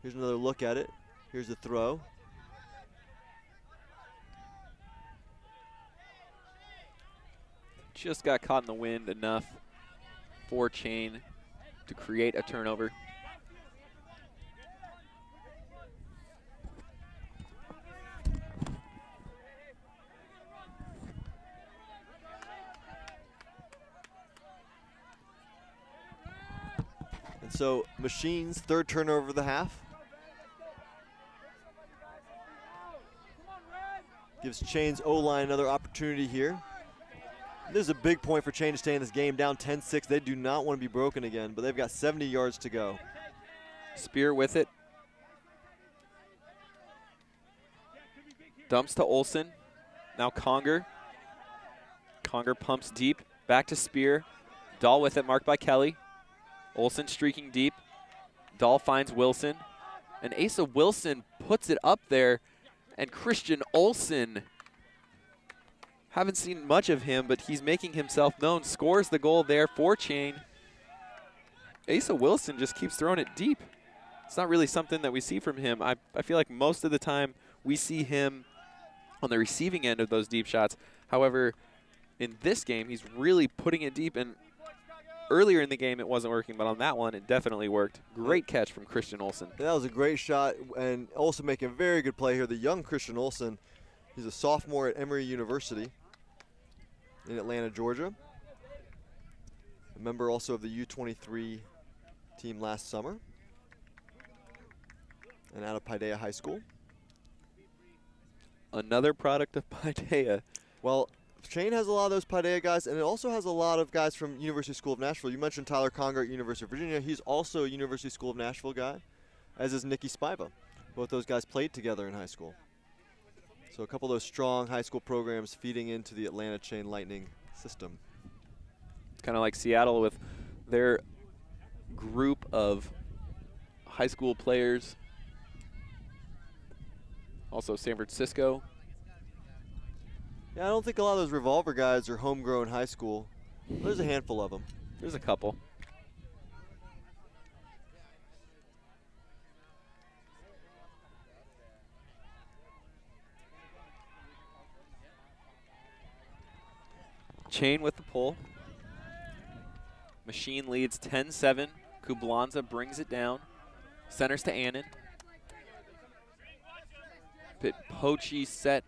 Here's another look at it. Here's the throw. Just got caught in the wind enough for Chain to create a turnover. And so Machine's third turnover of the half. Gives Chain's O-line another opportunity here. This is a big point for Chain to stay in this game. Down 10-6. They do not want to be broken again, but they've got 70 yards to go. Spear with it. Dumps to Olsen. Now Conger. Conger pumps deep. Back to Spear. Dahl with it, marked by Kelly. Olsen streaking deep. Dahl finds Wilson. And Asa Wilson puts it up there. And Christian Olsen, haven't seen much of him, but he's making himself known. Scores the goal there for Chain. Asa Wilson just keeps throwing it deep. It's not really something that we see from him. I feel like most of the time we see him on the receiving end of those deep shots. However, in this game, he's really putting it deep. And earlier in the game, it wasn't working, but on that one, it definitely worked. Great catch from Christian Olsen. That was a great shot, and Olsen making a very good play here. The young Christian Olsen, he's a sophomore at Emory University in Atlanta, Georgia. A member also of the U23 team last summer and out of Paideia High School. Another product of Paideia. Well, Chain has a lot of those Paideia guys, and it also has a lot of guys from University School of Nashville. You mentioned Tyler Conger at University of Virginia. He's also a University School of Nashville guy, as is Nicky Spiva. Both those guys played together in high school. So a couple of those strong high school programs feeding into the Atlanta Chain Lightning system. It's kind of like Seattle with their group of high school players. Also San Francisco. Yeah, I don't think a lot of those Revolver guys are homegrown high school. There's a handful of them. There's a couple. Chain with the pull. Machine leads 10-7. Kublanza brings it down. Centers to Annan. Bit poachy set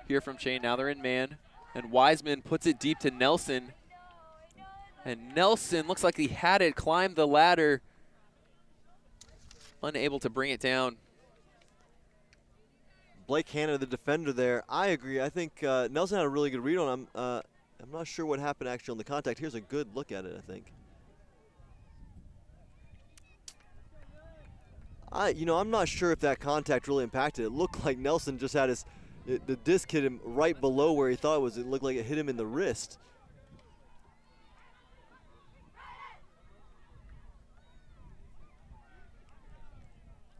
here from Chain. Now they're in man. And Wiseman puts it deep to Nelson. And Nelson looks like he had it, climbed the ladder. Unable to bring it down. Blake Hanna, the defender there. I agree. I think Nelson had a really good read on him. I'm not sure what happened actually on the contact. Here's a good look at it, I think. I'm not sure if that contact really impacted. It looked like Nelson just had the disc hit him right below where he thought it was. It looked like it hit him in the wrist.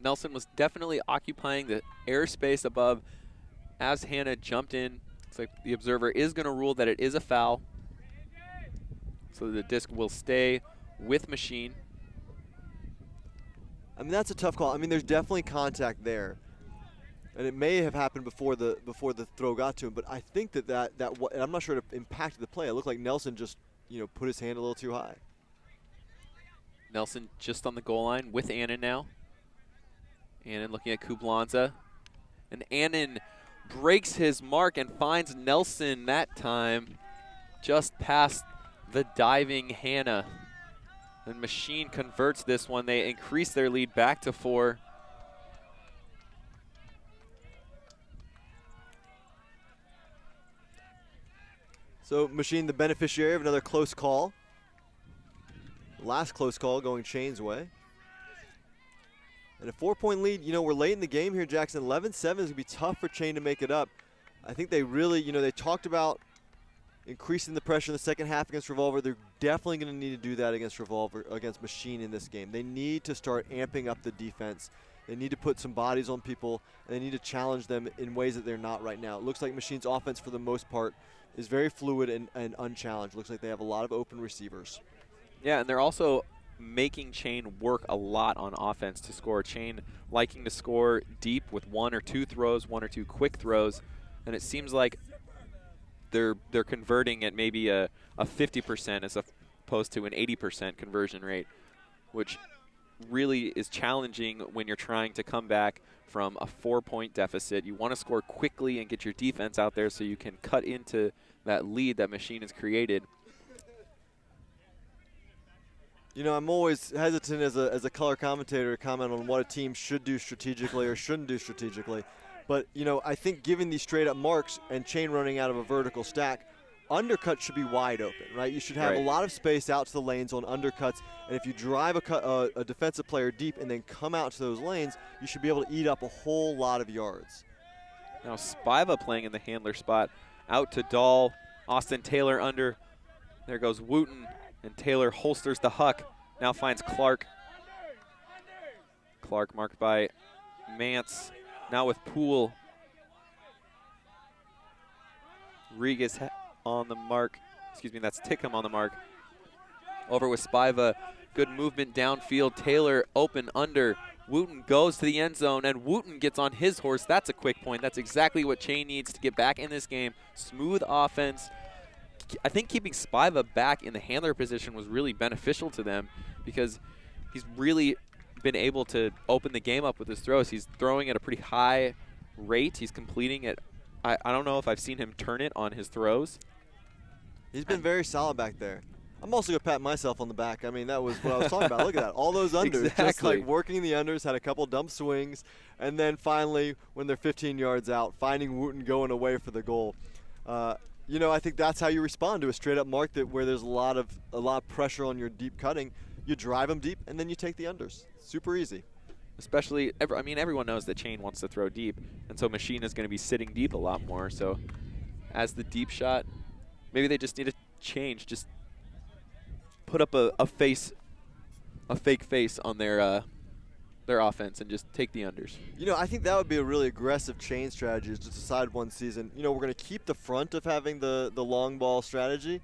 Nelson was definitely occupying the airspace above as Hanna jumped in. Looks like the observer is going to rule that it is a foul. So the disc will stay with Machine. I mean, that's a tough call. I mean, there's definitely contact there. And it may have happened before the throw got to him, but I think that and I'm not sure it impacted the play. It looked like Nelson just, put his hand a little too high. Nelson just on the goal line with Annan now. Annan looking at Kublanza. And Annan breaks his mark and finds Nelson that time just past the diving Hanna. And Machine converts this one. They increase their lead back to 4. So Machine, the beneficiary of another close call. Last close call going Chain's way. And a 4-point lead, we're late in the game here, Jackson. 11-7 is going to be tough for Chain to make it up. I think they really, they talked about increasing the pressure in the second half against Revolver. They're definitely going to need to do that against Machine in this game. They need to start amping up the defense. They need to put some bodies on people, and they need to challenge them in ways that they're not right now. It looks like Machine's offense, for the most part, is very fluid and unchallenged. Looks like they have a lot of open receivers. Yeah, and they're also making Chain work a lot on offense to score. Chain liking to score deep with 1 or 2 throws, 1 or 2 quick throws, and it seems like they're converting at maybe a 50% as opposed to an 80% conversion rate, which really is challenging when you're trying to come back from a 4-point deficit. You want to score quickly and get your defense out there so you can cut into that lead that Machine has created. I'm always hesitant as a color commentator to comment on what a team should do strategically or shouldn't do strategically. But, I think given these straight-up marks and Chain running out of a vertical stack, undercuts should be wide open, right? You should have a lot of space out to the lanes on undercuts, and if you drive a defensive player deep and then come out to those lanes, you should be able to eat up a whole lot of yards. Now Spiva playing in the handler spot. Out to Dahl. Austin Taylor under. There goes Wooten, and Taylor holsters the huck. Now finds Clark. Clark marked by Mance. Now with Poole. Regas on the mark. Excuse me, that's Tickham on the mark. Over with Spiva. Good movement downfield. Taylor open under. Wooten goes to the end zone, and Wooten gets on his horse. That's a quick point. That's exactly what Chain needs to get back in this game. Smooth offense. I think keeping Spiva back in the handler position was really beneficial to them because he's really been able to open the game up with his throws. He's throwing at a pretty high rate. He's completing it. I don't know if I've seen him turn it on his throws. He's been very solid back there. I'm also going to pat myself on the back. I mean, that was what I was talking about. Look at that. All those unders. Just Exactly. like working the unders, had a couple dump swings, and then finally, when they're 15 yards out, finding Wooten going away for the goal. You know, I think that's how you respond to a straight-up mark where there's a lot of pressure on your deep cutting. You drive them deep, and then you take the unders. Super easy. Especially, I mean, everyone knows that Chain wants to throw deep, and so Machine is going to be sitting deep a lot more. So as the deep shot, maybe they just need to change. Just put up a fake face on their offense and just take the unders. You know, I think that would be a really aggressive Chain strategy is to decide one season. You know, we're going to keep the front of having the long ball strategy,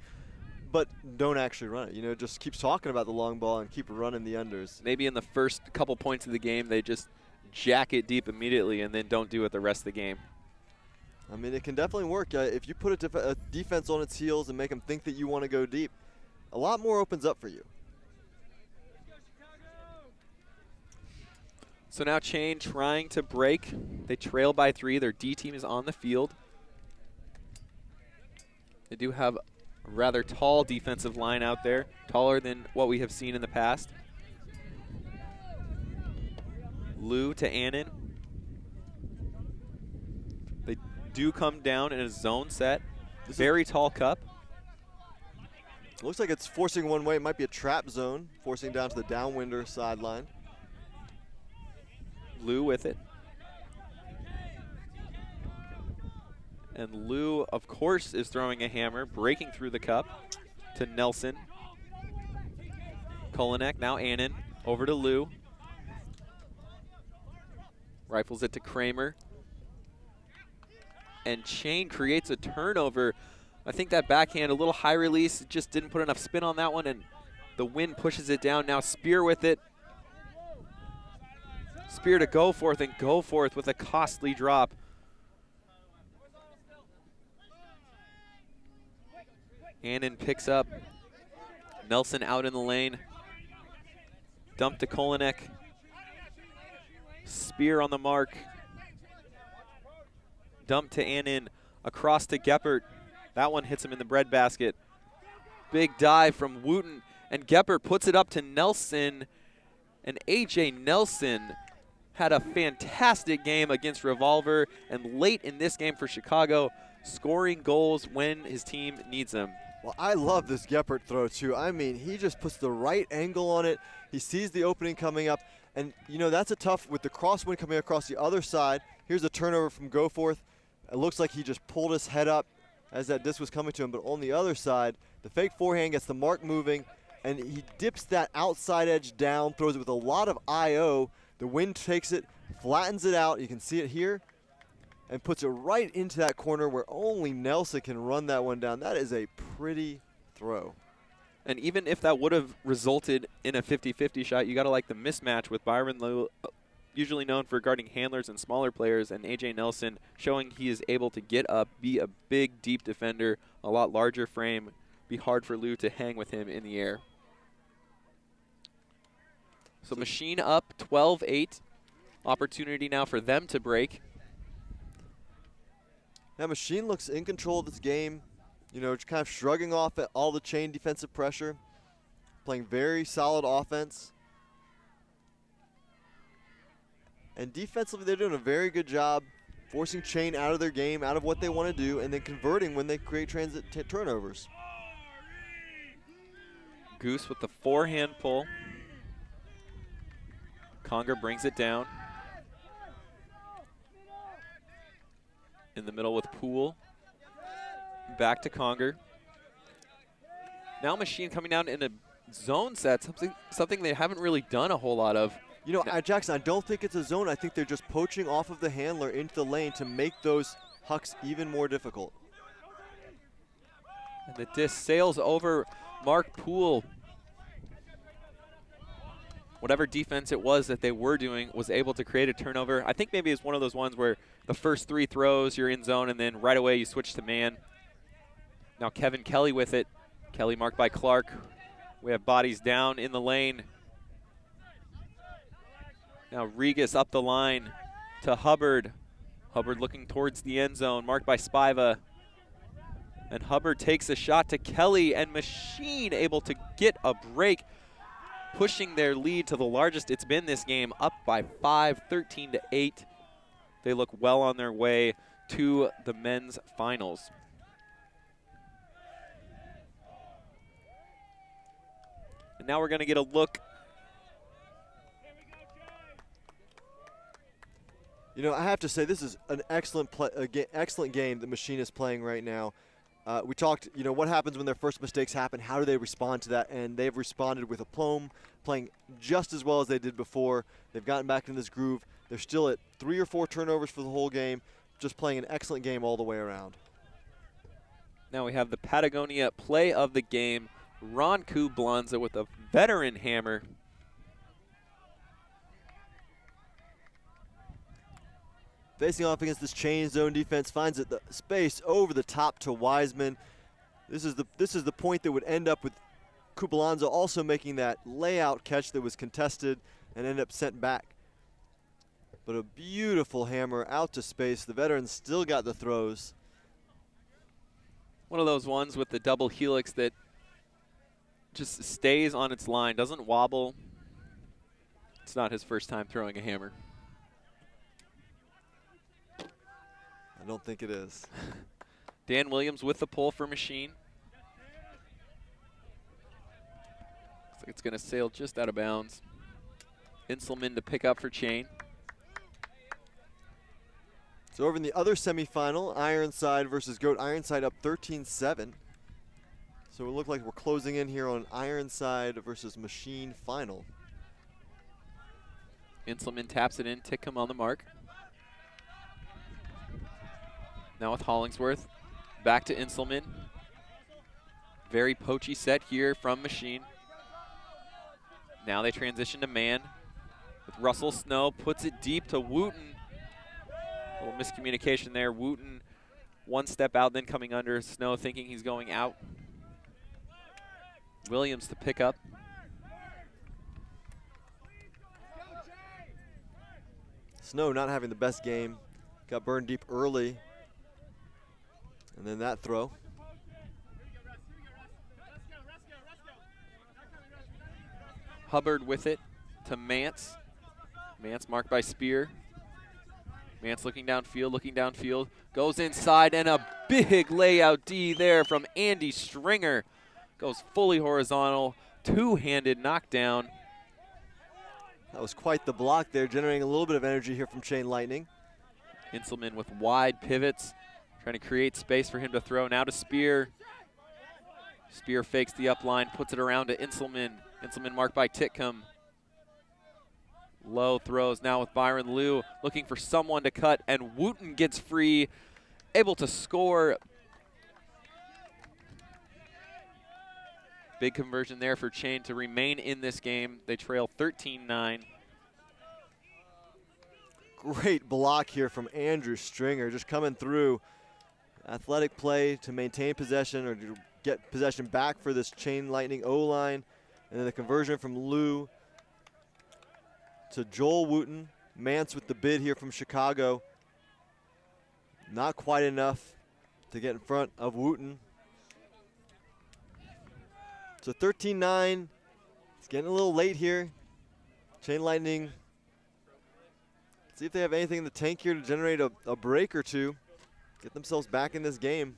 but don't actually run it. You know, just keep talking about the long ball and keep running the unders. Maybe in the first couple points of the game, they just jack it deep immediately and then don't do it the rest of the game. I mean, it can definitely work. If you put a defense on its heels and make them think that you want to go deep, a lot more opens up for you. So now Chain trying to break. They trail by 3. Their D team is on the field. They do have a rather tall defensive line out there, taller than what we have seen in the past. Lou to Annan. They do come down in a zone set. Very tall cup. Looks like it's forcing one way. It might be a trap zone, forcing down to the downwinder sideline. Lou with it. And Lou, of course, is throwing a hammer, breaking through the cup to Nelson. Kolinek, now Annan, over to Lou. Rifles it to Kramer. And Chain creates a turnover. I think that backhand, a little high release, just didn't put enough spin on that one, and the wind pushes it down. Now Spear with it. Spear to Goforth, and Goforth with a costly drop. Annan picks up. Nelson out in the lane. Dump to Kolinek. Spear on the mark. Dump to Annan. Across to Geppert. That one hits him in the breadbasket. Big dive from Wooten. And Geppert puts it up to Nelson. And A.J. Nelson had a fantastic game against Revolver. And late in this game for Chicago, scoring goals when his team needs them. Well, I love this Geppert throw, too. I mean, he just puts the right angle on it. He sees the opening coming up. And, you know, that's a tough, with the crosswind coming across the other side. Here's a turnover from Goforth. It looks like he just pulled his head up as that disc was coming to him. But on the other side, the fake forehand gets the mark moving, and he dips that outside edge down, throws it with a lot of I.O. The wind takes it, flattens it out. You can see it here. And puts it right into that corner where only Nelson can run that one down. That is a pretty throw. And even if that would have resulted in a 50-50 shot, you got to like the mismatch with Byron Lou, usually known for guarding handlers and smaller players, and A.J. Nelson showing he is able to get up, be a big, deep defender, a lot larger frame, be hard for Lou to hang with him in the air. So Machine up 12-8. Opportunity now for them to break. Now Machine looks in control of this game, you know, just kind of shrugging off at all the Chain defensive pressure, playing very solid offense. And defensively, they're doing a very good job forcing Chain out of their game, out of what they want to do, and then converting when they create turnovers. Goose with the forehand pull. Conger brings it down. In the middle with Poole. Back to Conger. Now Machine coming down in a zone set, something they haven't really done a whole lot of. You know, Jackson, I don't think it's a zone. I think they're just poaching off of the handler into the lane to make those hucks even more difficult. And the disc sails over Mark Poole. Whatever defense it was that they were doing was able to create a turnover. I think maybe it's one of those ones where the first 3 throws, you're in zone, and then right away you switch to man. Now Kevin Kelly with it. Kelly marked by Clark. We have bodies down in the lane. Now Regas up the line to Hubbard. Hubbard looking towards the end zone, marked by Spiva. And Hubbard takes a shot to Kelly, and Machine able to get a break, pushing their lead to the largest it's been this game, up by 5, 13-8. They look well on their way to the men's finals. And now we're going to get a look. You know, I have to say this is an excellent excellent game that Machine is playing right now. We talked, you know, what happens when their first mistakes happen, how do they respond to that, and they've responded with aplomb, playing just as well as they did before. They've gotten back in this groove. They're still at 3 or 4 turnovers for the whole game, just playing an excellent game all the way around. Now we have the Patagonia play of the game, Ron Kublanza with a veteran hammer. Facing off against this chain zone defense, finds it the space over the top to Wiseman. This is the point that would end up with Kublanza also making that layout catch that was contested and ended up sent back. But a beautiful hammer out to space. The veterans still got the throws. One of those ones with the double helix that just stays on its line, doesn't wobble. It's not his first time throwing a hammer. I don't think it is. Dan Williams with the pull for Machine. Looks like it's going to sail just out of bounds. Inselman to pick up for Chain. So over in the other semifinal, Ironside versus Goat. Ironside up 13-7. So it looked like we're closing in here on Ironside versus Machine final. Inselman taps it in, Tickham on the mark. Now with Hollingsworth, back to Inselman. Very poachy set here from Machine. Now they transition to man with Russell Snow, puts it deep to Wooten. A little miscommunication there. Wooten one step out, then coming under. Snow thinking he's going out. Williams to pick up. Snow not having the best game. Got burned deep early. And then that throw. Hubbard with it to Mance. Mance marked by Spear. Mance looking downfield, goes inside, and a big layout D there from Andy Stringer. Goes fully horizontal, two-handed knockdown. That was quite the block there, generating a little bit of energy here from Chain Lightning. Inselman with wide pivots, trying to create space for him to throw. Now to Spear. Spear fakes the up line, puts it around to Inselman. Inselman marked by Titcomb. Low throws now with Byron Liu, looking for someone to cut, and Wooten gets free, able to score. Big conversion there for Chain to remain in this game. They trail 13-9. Great block here from Andrew Stringer, just coming through. Athletic play to maintain possession or to get possession back for this Chain Lightning O-line. And then the conversion from Liu to Joel Wooten. Mance with the bid here from Chicago. Not quite enough to get in front of Wooten. So 13-9. It's getting a little late here. Chain Lightning. See if they have anything in the tank here to generate a break or two. Get themselves back in this game.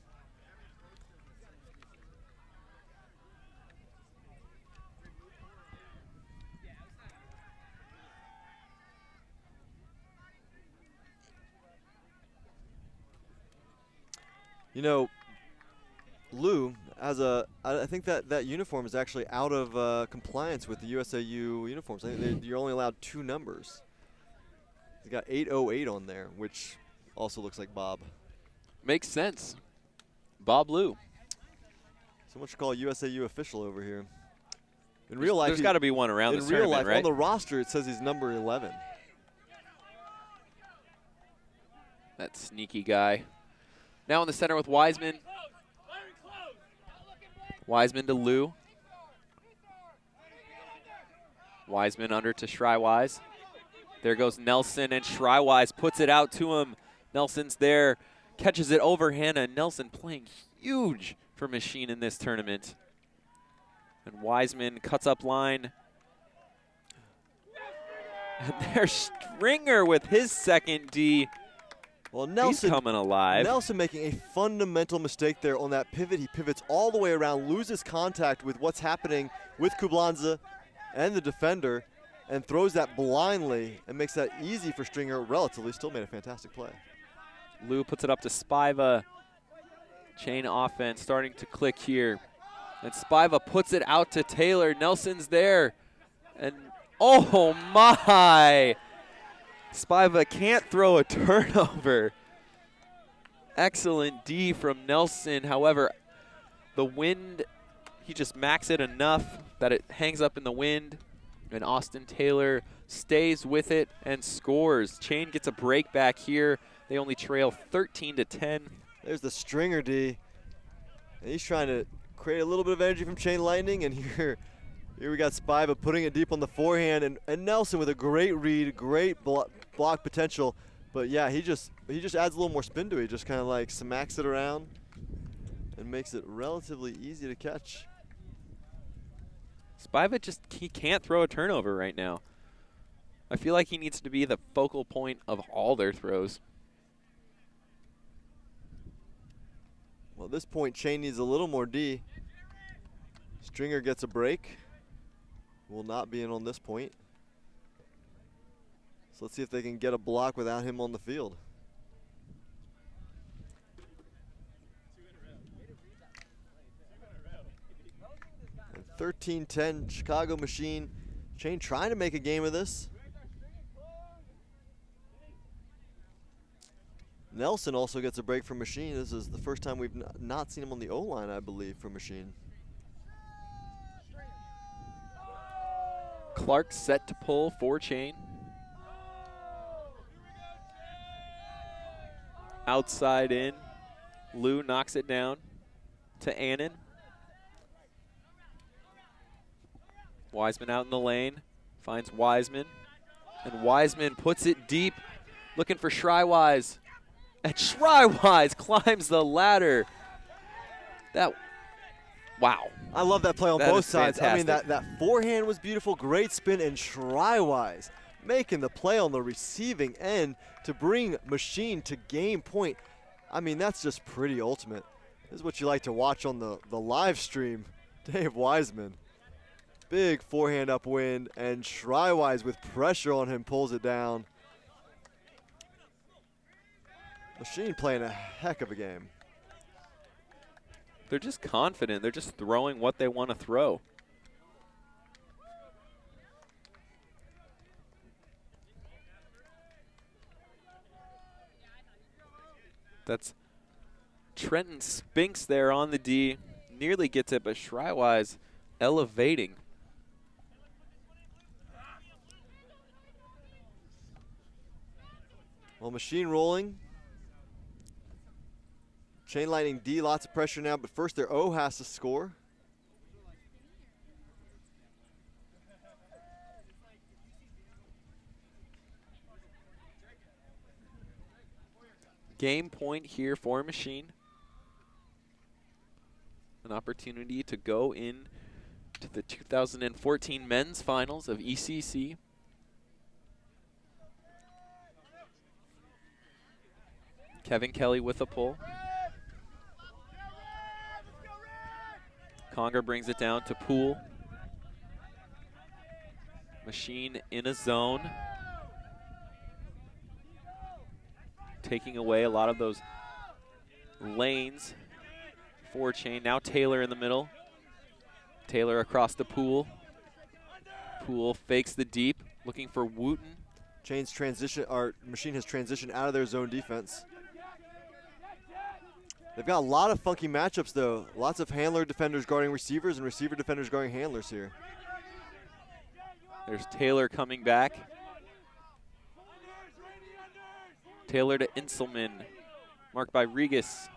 You know, Lou, I think that uniform is actually out of compliance with the USAU uniforms. I think you're only allowed 2 numbers. He's got 808 on there, which also looks like Bob. Makes sense. Bob Liu. Someone should call a USAU official over here. In real life, there's got to be one around this tournament, life, right? on the roster, it says he's number 11. That sneaky guy. Now in the center with Wiseman. Wiseman to Liu. Wiseman under to Shrywise. There goes Nelson, and Shrywise puts it out to him. Nelson's there. catches it overhand, and Nelson playing huge for Machine in this tournament. And Wiseman cuts up line. And there's Stringer with his second D. Well, Nelson, he's coming alive. Nelson making a fundamental mistake there on that pivot. He pivots all the way around, loses contact with what's happening with Kublanza and the defender, and throws that blindly and makes that easy for Stringer. Relatively, still made a fantastic play. Lou puts it up to Spiva. Chain offense starting to click here. And Spiva puts it out to Taylor. Nelson's there. And oh my! Spiva can't throw a turnover. Excellent D from Nelson. However, the wind, he just macks it enough that it hangs up in the wind. And Austin Taylor stays with it and scores. Chain gets a break back here. They only trail 13-10. There's the Stringer D. And he's trying to create a little bit of energy from Chain Lightning, and here we got Spiva putting it deep on the forehand, and Nelson with a great read, great block potential. But yeah, he just adds a little more spin to it. He just kind of like smacks it around and makes it relatively easy to catch. Spiva he can't throw a turnover right now. I feel like he needs to be the focal point of all their throws. Well, at this point, Chain needs a little more D. Stringer gets a break. Will not be in on this point. So let's see if they can get a block without him on the field. And 13-10, Chicago Machine. Chain trying to make a game of this. Nelson also gets a break from Machine. This is the first time we've not seen him on the O-line, I believe, for Machine. Clark set to pull for Chain. Outside in. Lou knocks it down to Annan. Wiseman out in the lane. Finds Wiseman. And Wiseman puts it deep. Looking for Shrywise. And Shrywise climbs the ladder. Wow. I love that play on That both is sides. fantastic. I mean, that forehand was beautiful, great spin, and Shrywise making the play on the receiving end to bring Machine to game point. I mean, that's just pretty ultimate. This is what you like to watch on the live stream. Dave Wiseman. Big forehand upwind, and Shrywise with pressure on him pulls it down. Machine playing a heck of a game. They're just confident. They're just throwing what they want to throw. That's Trenton Spinks there on the D. Nearly gets it, but Shrywise elevating. Well, Machine rolling. Chain Lightning D, lots of pressure now, but first their O has to score. Game point here for Machine. An opportunity to go in to the 2014 men's finals of ECC. Kevin Kelly with a pull. Conger brings it down to Poole. Machine in a zone. Taking away a lot of those lanes for Chain. Now Taylor in the middle. Taylor across the Poole. Poole fakes the deep, looking for Wooten. Chain's transition, or Machine has transitioned out of their zone defense. They've got a lot of funky matchups, though. Lots of handler defenders guarding receivers and receiver defenders guarding handlers here. There's Taylor coming back. Taylor to Inselman, marked by Regis.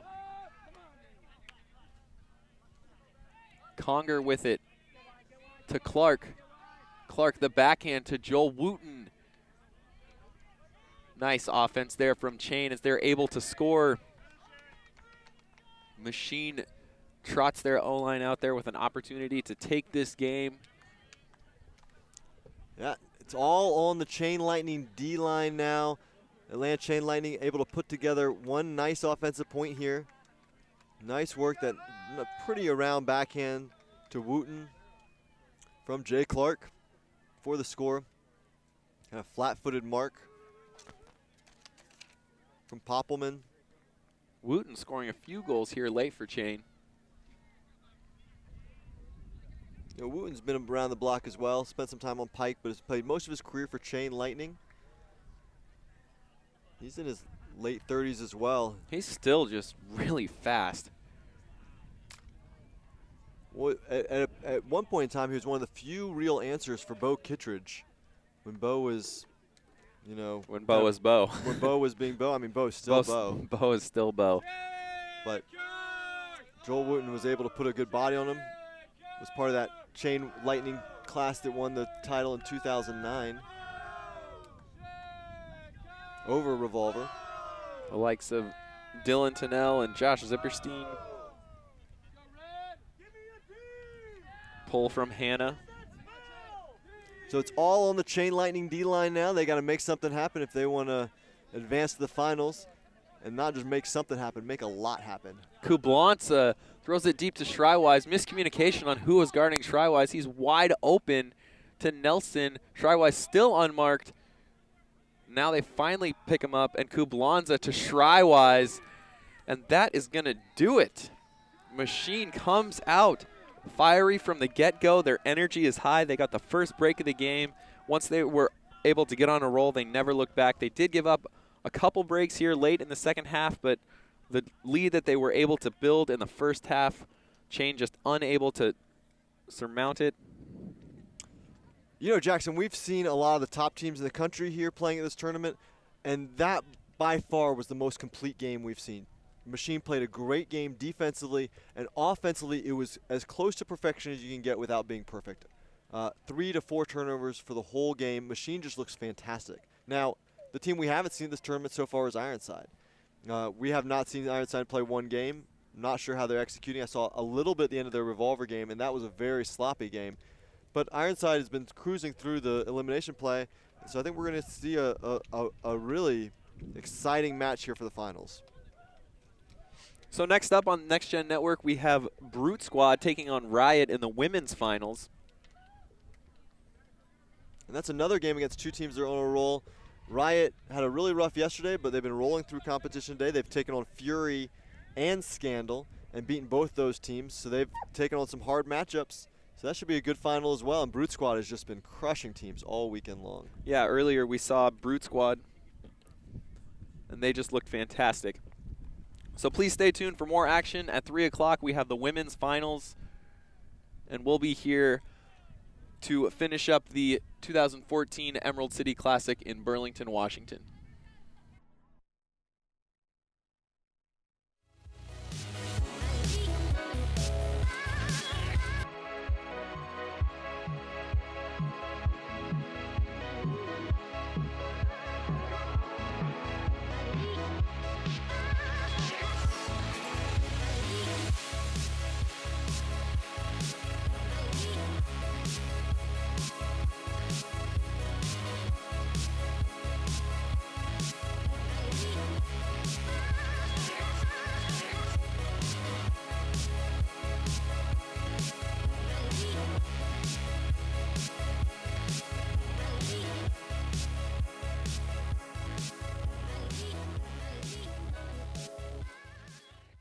Conger with it to Clark. Clark the backhand to Joel Wooten. Nice offense there from Chain as they're able to score Machine trots their O-line out there with an opportunity to take this game. Yeah, it's all on the Chain Lightning D-line now. Atlanta Chain Lightning able to put together one nice offensive point here. Nice work, that pretty around backhand to Wooten from Jay Clark for the score. Kind of flat-footed mark from Poppelman. Wooten scoring a few goals here late for Chain. You know, Wooten's been around the block as well, spent some time on Pike, but has played most of his career for Chain Lightning. He's in his late 30s as well. He's still just really fast. Well, at one point in time, he was one of the few real answers for Bo Kittredge. When Bo was, you know. When Bo was Bo. When Bo was being Bo. I mean, Bo's still Bo. Bo is still Bo. But Joel Wooten was able to put a good body on him. Was part of that Chain Lightning class that won the title in 2009. Over Revolver. The likes of Dylan Tennell and Josh Zipperstein. Pull from Hannah. So it's all on the Chain Lightning D-line now. They got to make something happen if they want to advance to the finals. And not just make something happen, make a lot happen. Kublance throws it deep to Shrywise. Miscommunication on who was guarding Shrywise. He's wide open to Nelson. Shrywise still unmarked. Now they finally pick him up, and Kublanza to Shrywise. And that is going to do it. Machine comes out fiery from the get-go. Their energy is high. They got the first break of the game. Once they were able to get on a roll, they never looked back. They did give up a couple breaks here late in the second half, but the lead that they were able to build in the first half, Chain just unable to surmount it. You know, Jackson, we've seen a lot of the top teams in the country here playing at this tournament, and that by far was the most complete game we've seen. Machine played a great game defensively, and offensively it was as close to perfection as you can get without being perfect. 3 to 4 turnovers for the whole game. Machine just looks fantastic. Now, the team we haven't seen this tournament so far is Ironside. We have not seen Ironside play one game. Not sure how they're executing. I saw a little bit at the end of their Revolver game, and that was a very sloppy game. But Ironside has been cruising through the elimination play, so I think we're going to see a really exciting match here for the finals. So next up on Next Gen Network, we have Brute Squad taking on Riot in the women's finals. And that's another game against two teams that are on a roll. Riot had a really rough yesterday, but they've been rolling through competition today. They've taken on Fury and Scandal and beaten both those teams, so they've taken on some hard matchups. So that should be a good final as well, and Brute Squad has just been crushing teams all weekend long. Yeah, earlier we saw Brute Squad, and they just looked fantastic. So please stay tuned for more action. At 3 o'clock, we have the women's finals, and we'll be here to finish up the 2014 Emerald City Classic in Burlington, Washington.